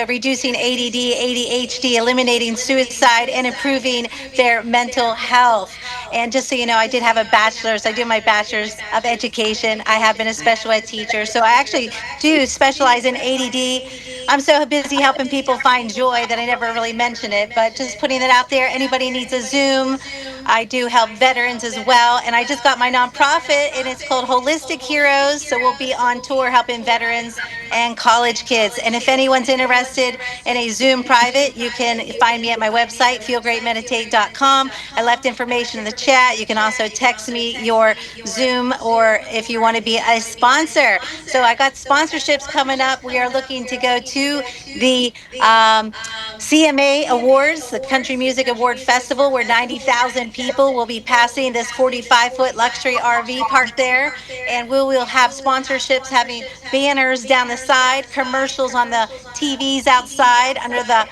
reducing ADD, ADHD, eliminating suicide, and improving their mental health. And just so you know, I did have a bachelor's. I do my bachelor's of education. I have been a special ed teacher. So I actually do specialize in ADD. I'm so busy helping people find joy that I never really mention it, but just putting it out there. Anybody needs a Zoom, I do help veterans as well. And I just got my nonprofit, and it's called Holistic Heroes. So we'll be on tour helping veterans and college kids. And if anyone's interested in a Zoom private, you can find me at my website, feelgreatmeditate.com. I left information in the chat. You can also text me your Zoom, or if you want to be a sponsor. So I got sponsorships coming up. We are looking to go to the CMA Awards, the Country Music Award Festival, where 90,000 people will be passing this 45-foot luxury RV parked there. And we will have sponsorships, having banners down the side, commercials on the TVs outside under the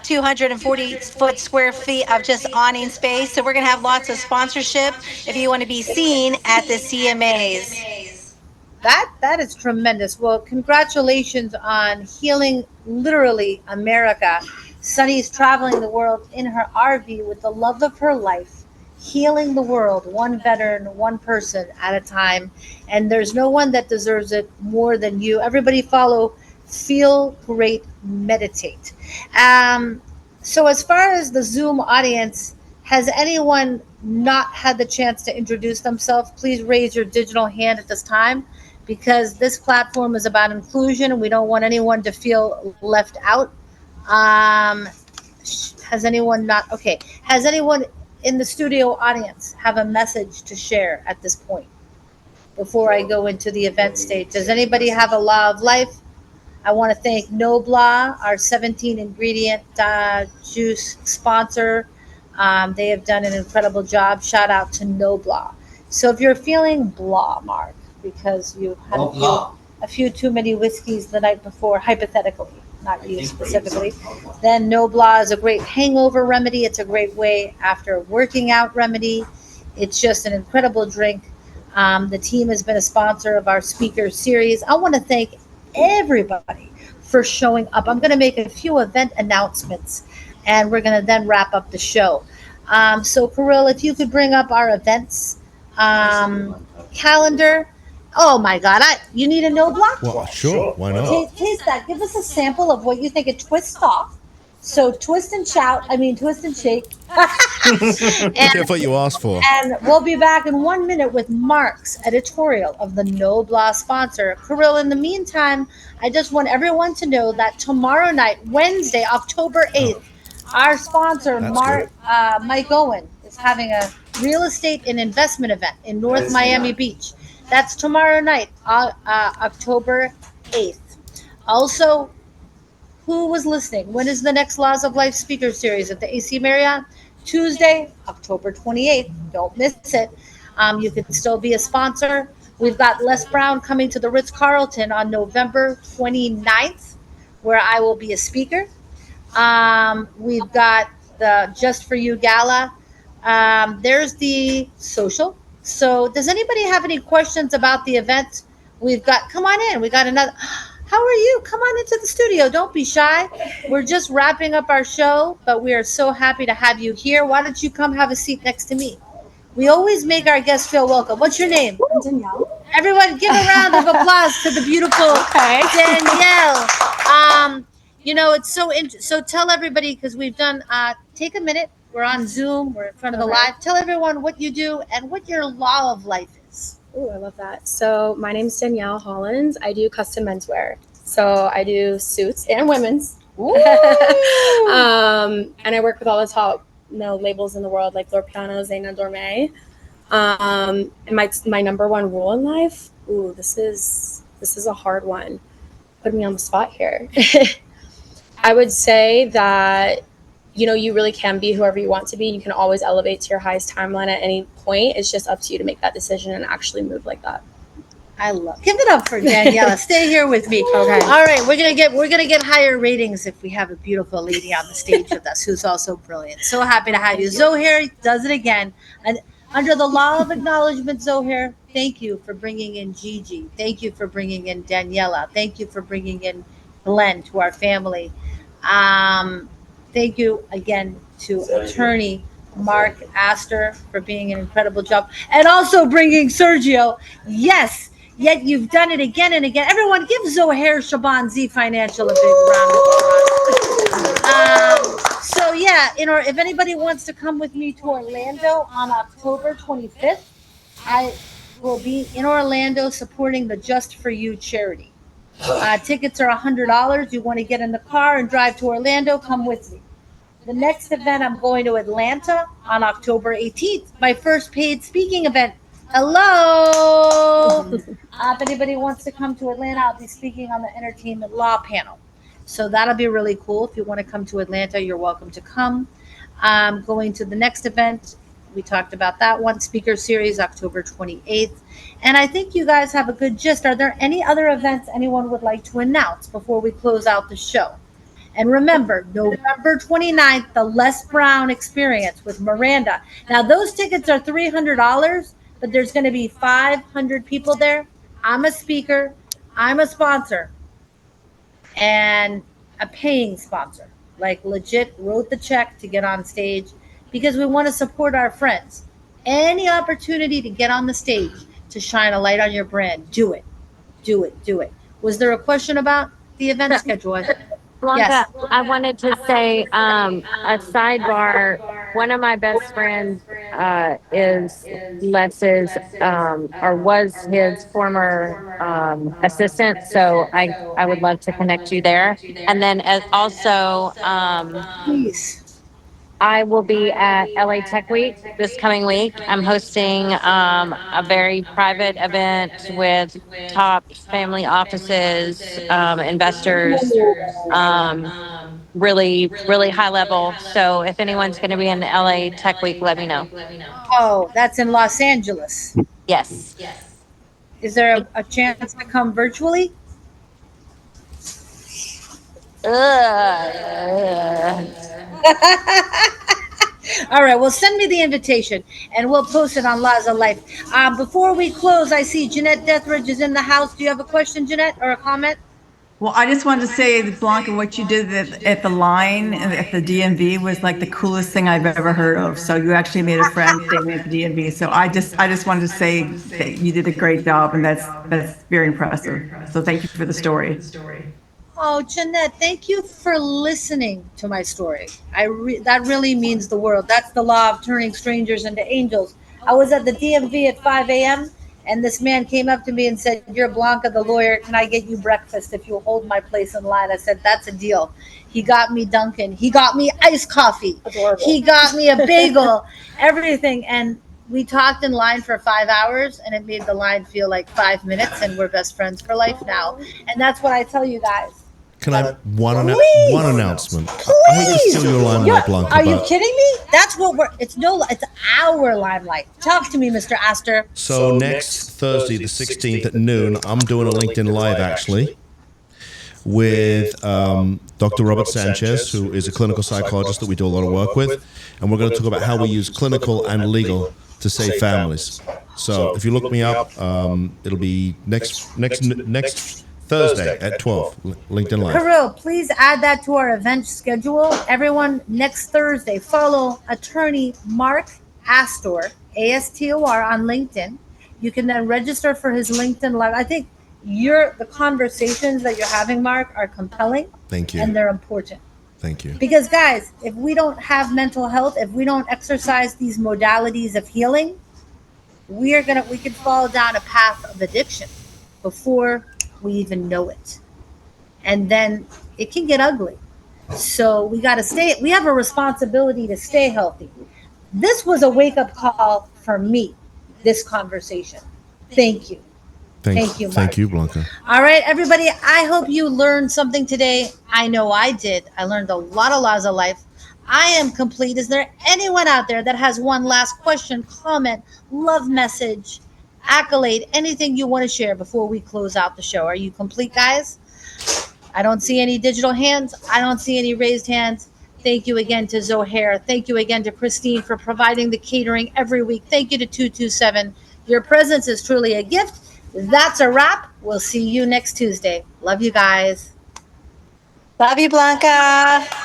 240-foot square feet of just awning space. So we're going to have lots of sponsorship if you want to be seen at the CMAs. That is tremendous. Well, congratulations on healing literally America. Sunny's traveling the world in her RV with the love of her life, healing the world, one veteran, one person at a time. And there's no one that deserves it more than you. Everybody follow Feel Great Meditate. Um, so as far as the Zoom audience, has anyone not had the chance to introduce themselves? Please raise your digital hand at this time, because this platform is about inclusion and we don't want anyone to feel left out. Um, has anyone not? Okay. Has anyone in the studio audience have a message to share at this point before I go into the event stage? Does anybody have a law of life? I want to thank Nobla, our 17 ingredient juice sponsor. They have done an incredible job. Shout out to Nobla. So if you're feeling blah, Mark, because you had a few too many whiskeys the night before, hypothetically, not you specifically, then Nobla is a great hangover remedy. It's a great way after working out remedy. It's just an incredible drink. The team has been a sponsor of our speaker series. I want to thank everybody for showing up. I'm going to make a few event announcements, and we're going to then wrap up the show. So, Kirill, if you could bring up our events calendar. Oh my God! You need a no block? Well, sure. Why not? Taste that. Give us a sample of what you think it twists off. So twist and shout. I mean, twist and shake. Careful what you asked for. And we'll be back in 1 minute with Mark's editorial of the No Blah sponsor. Kirill, in the meantime, I just want everyone to know that tomorrow night, Wednesday, October 8th, our sponsor, Mike Owen, is having a real estate and investment event in North Miami Beach. That's tomorrow night, October 8th. Also, who was listening? When is the next Laws of Life speaker series at the AC Marriott? Tuesday, October 28th. Don't miss it. You can still be a sponsor. We've got Les Brown coming to the Ritz Carlton on November 29th, where I will be a speaker. We've got the Just For You Gala. There's the social. So, does anybody have any questions about the event? We've got, come on in. We got another. How are you? Come on into the studio. Don't be shy. We're just wrapping up our show, but we are so happy to have you here. Why don't you come have a seat next to me? We always make our guests feel welcome. What's your name? I'm Danielle. Everyone, give a round of applause to the beautiful Danielle. It's so tell everybody, because we've done. Take a minute. We're on Zoom. We're in front of the live. Tell everyone what you do and what your law of life is. Oh, I love that. So my name's Danielle Hollins. I do custom menswear. So I do suits and women's. And I work with all the top labels in the world, like Lord Piana, Zena Dorme. And my number one rule in life. Ooh, this is a hard one. Put me on the spot here. I would say that you really can be whoever you want to be. You can always elevate to your highest timeline at any point. It's just up to you to make that decision and actually move like that. I love. Give it up for Daniela. Stay here with me. Okay. All right, we're gonna get higher ratings if we have a beautiful lady on the stage with us who's also brilliant. So happy to have you. Zohair does it again. And under the law of acknowledgement, Zohair, thank you for bringing in Gigi. Thank you for bringing in Daniela. Thank you for bringing in Glenn to our family. Um, Thank you again to attorney Mark Astor for being an incredible job, and also bringing Sergio. Yes, yet you've done it again and again. Everyone, give Zohair Shaban Z Financial a big round of applause. So yeah, if anybody wants to come with me to Orlando on October 25th, I will be in Orlando supporting the Just for You charity. Tickets are $100. You want to get in the car and drive to Orlando? Come with me. The next event, I'm going to Atlanta on October 18th, my first paid speaking event. Hello! If anybody wants to come to Atlanta, I'll be speaking on the entertainment law panel. So that'll be really cool. If you want to come to Atlanta, you're welcome to come. Going to the next event, we talked about that one, speaker series, October 28th. And I think you guys have a good gist. Are there any other events anyone would like to announce before we close out the show? And remember, November 29th, the Les Brown Experience with Miranda. Now, those tickets are $300, but there's going to be 500 people there. I'm a speaker, I'm a sponsor, and a paying sponsor. Like, legit wrote the check to get on stage because we want to support our friends. Any opportunity to get on the stage to shine a light on your brand, do it. Do it. Do it. Was there a question about the event schedule? Blanca, Yes. I wanted to say a sidebar. One of my best friends is Les's, or was his former assistant. So I would love to connect you there. And then also, Please. I will be at LA Tech Week this coming week. I'm hosting a very private event with top family offices, investors, really, really high level. So if anyone's going to be in LA Tech Week, let me know. Oh, that's in Los Angeles. Yes. Is there a chance to come virtually? Ugh. All right, well, send me the invitation and we'll post it on Laza Life. Before we close, I see Jeanette Deathridge is in the house. Do you have a question, Jeanette, or a comment? Well, I just wanted to say, Blanca, what you did at the line at the DMV was like the coolest thing I've ever heard of. So you actually made a friend staying at the DMV. So I just wanted to say that you did a great job, and that's very impressive. So thank you for the story. Oh, Jeanette, thank you for listening to my story. That really means the world. That's the law of turning strangers into angels. I was at the DMV at 5 a.m. and this man came up to me and said, "You're Blanca, the lawyer. Can I get you breakfast if you hold my place in line?" I said, "That's a deal." He got me Dunkin'. He got me iced coffee. Adorable. He got me a bagel, everything. And we talked in line for 5 hours and it made the line feel like 5 minutes. And we're best friends for life now. And that's what I tell you guys. Can I one Please. announcement? I hate to steal your limelight, Blanca, Are you but kidding me? That's what it's our limelight. Talk to me, Mr. Astor. so next Thursday, the 16th at noon, I'm doing a LinkedIn Live actually with Dr. Robert Sanchez, who is a clinical psychologist that we do a lot of work with, and we're going to talk about how we use clinical and legal to save families. So if you look me up, it'll be next Thursday at 12, LinkedIn Live. Kirill, please add that to our event schedule. Everyone, next Thursday, follow attorney Mark Astor, Astor, on LinkedIn. You can then register for his LinkedIn Live. I think the conversations that you're having, Mark, are compelling. Thank you. And they're important. Thank you. Because guys, if we don't have mental health, if we don't exercise these modalities of healing, we could fall down a path of addiction before we even know it. And then it can get ugly. So we have a responsibility to stay healthy. This was a wake-up call for me, this conversation. Thank you. Thank you, Mark. Thank you, Blanca. All right, everybody, I hope you learned something today. I know I did. I learned a lot of laws of life. I am complete. Is there anyone out there that has one last question, comment, love message, accolade, anything you want to share before we close out the show? Are you complete, guys? I don't see any digital hands. I don't see any raised hands. Thank you again to Zohair. Thank you again to Christine for providing the catering every week. Thank you to 227. Your presence is truly a gift. That's a wrap. We'll see you next Tuesday. Love you guys. Love you, Blanca.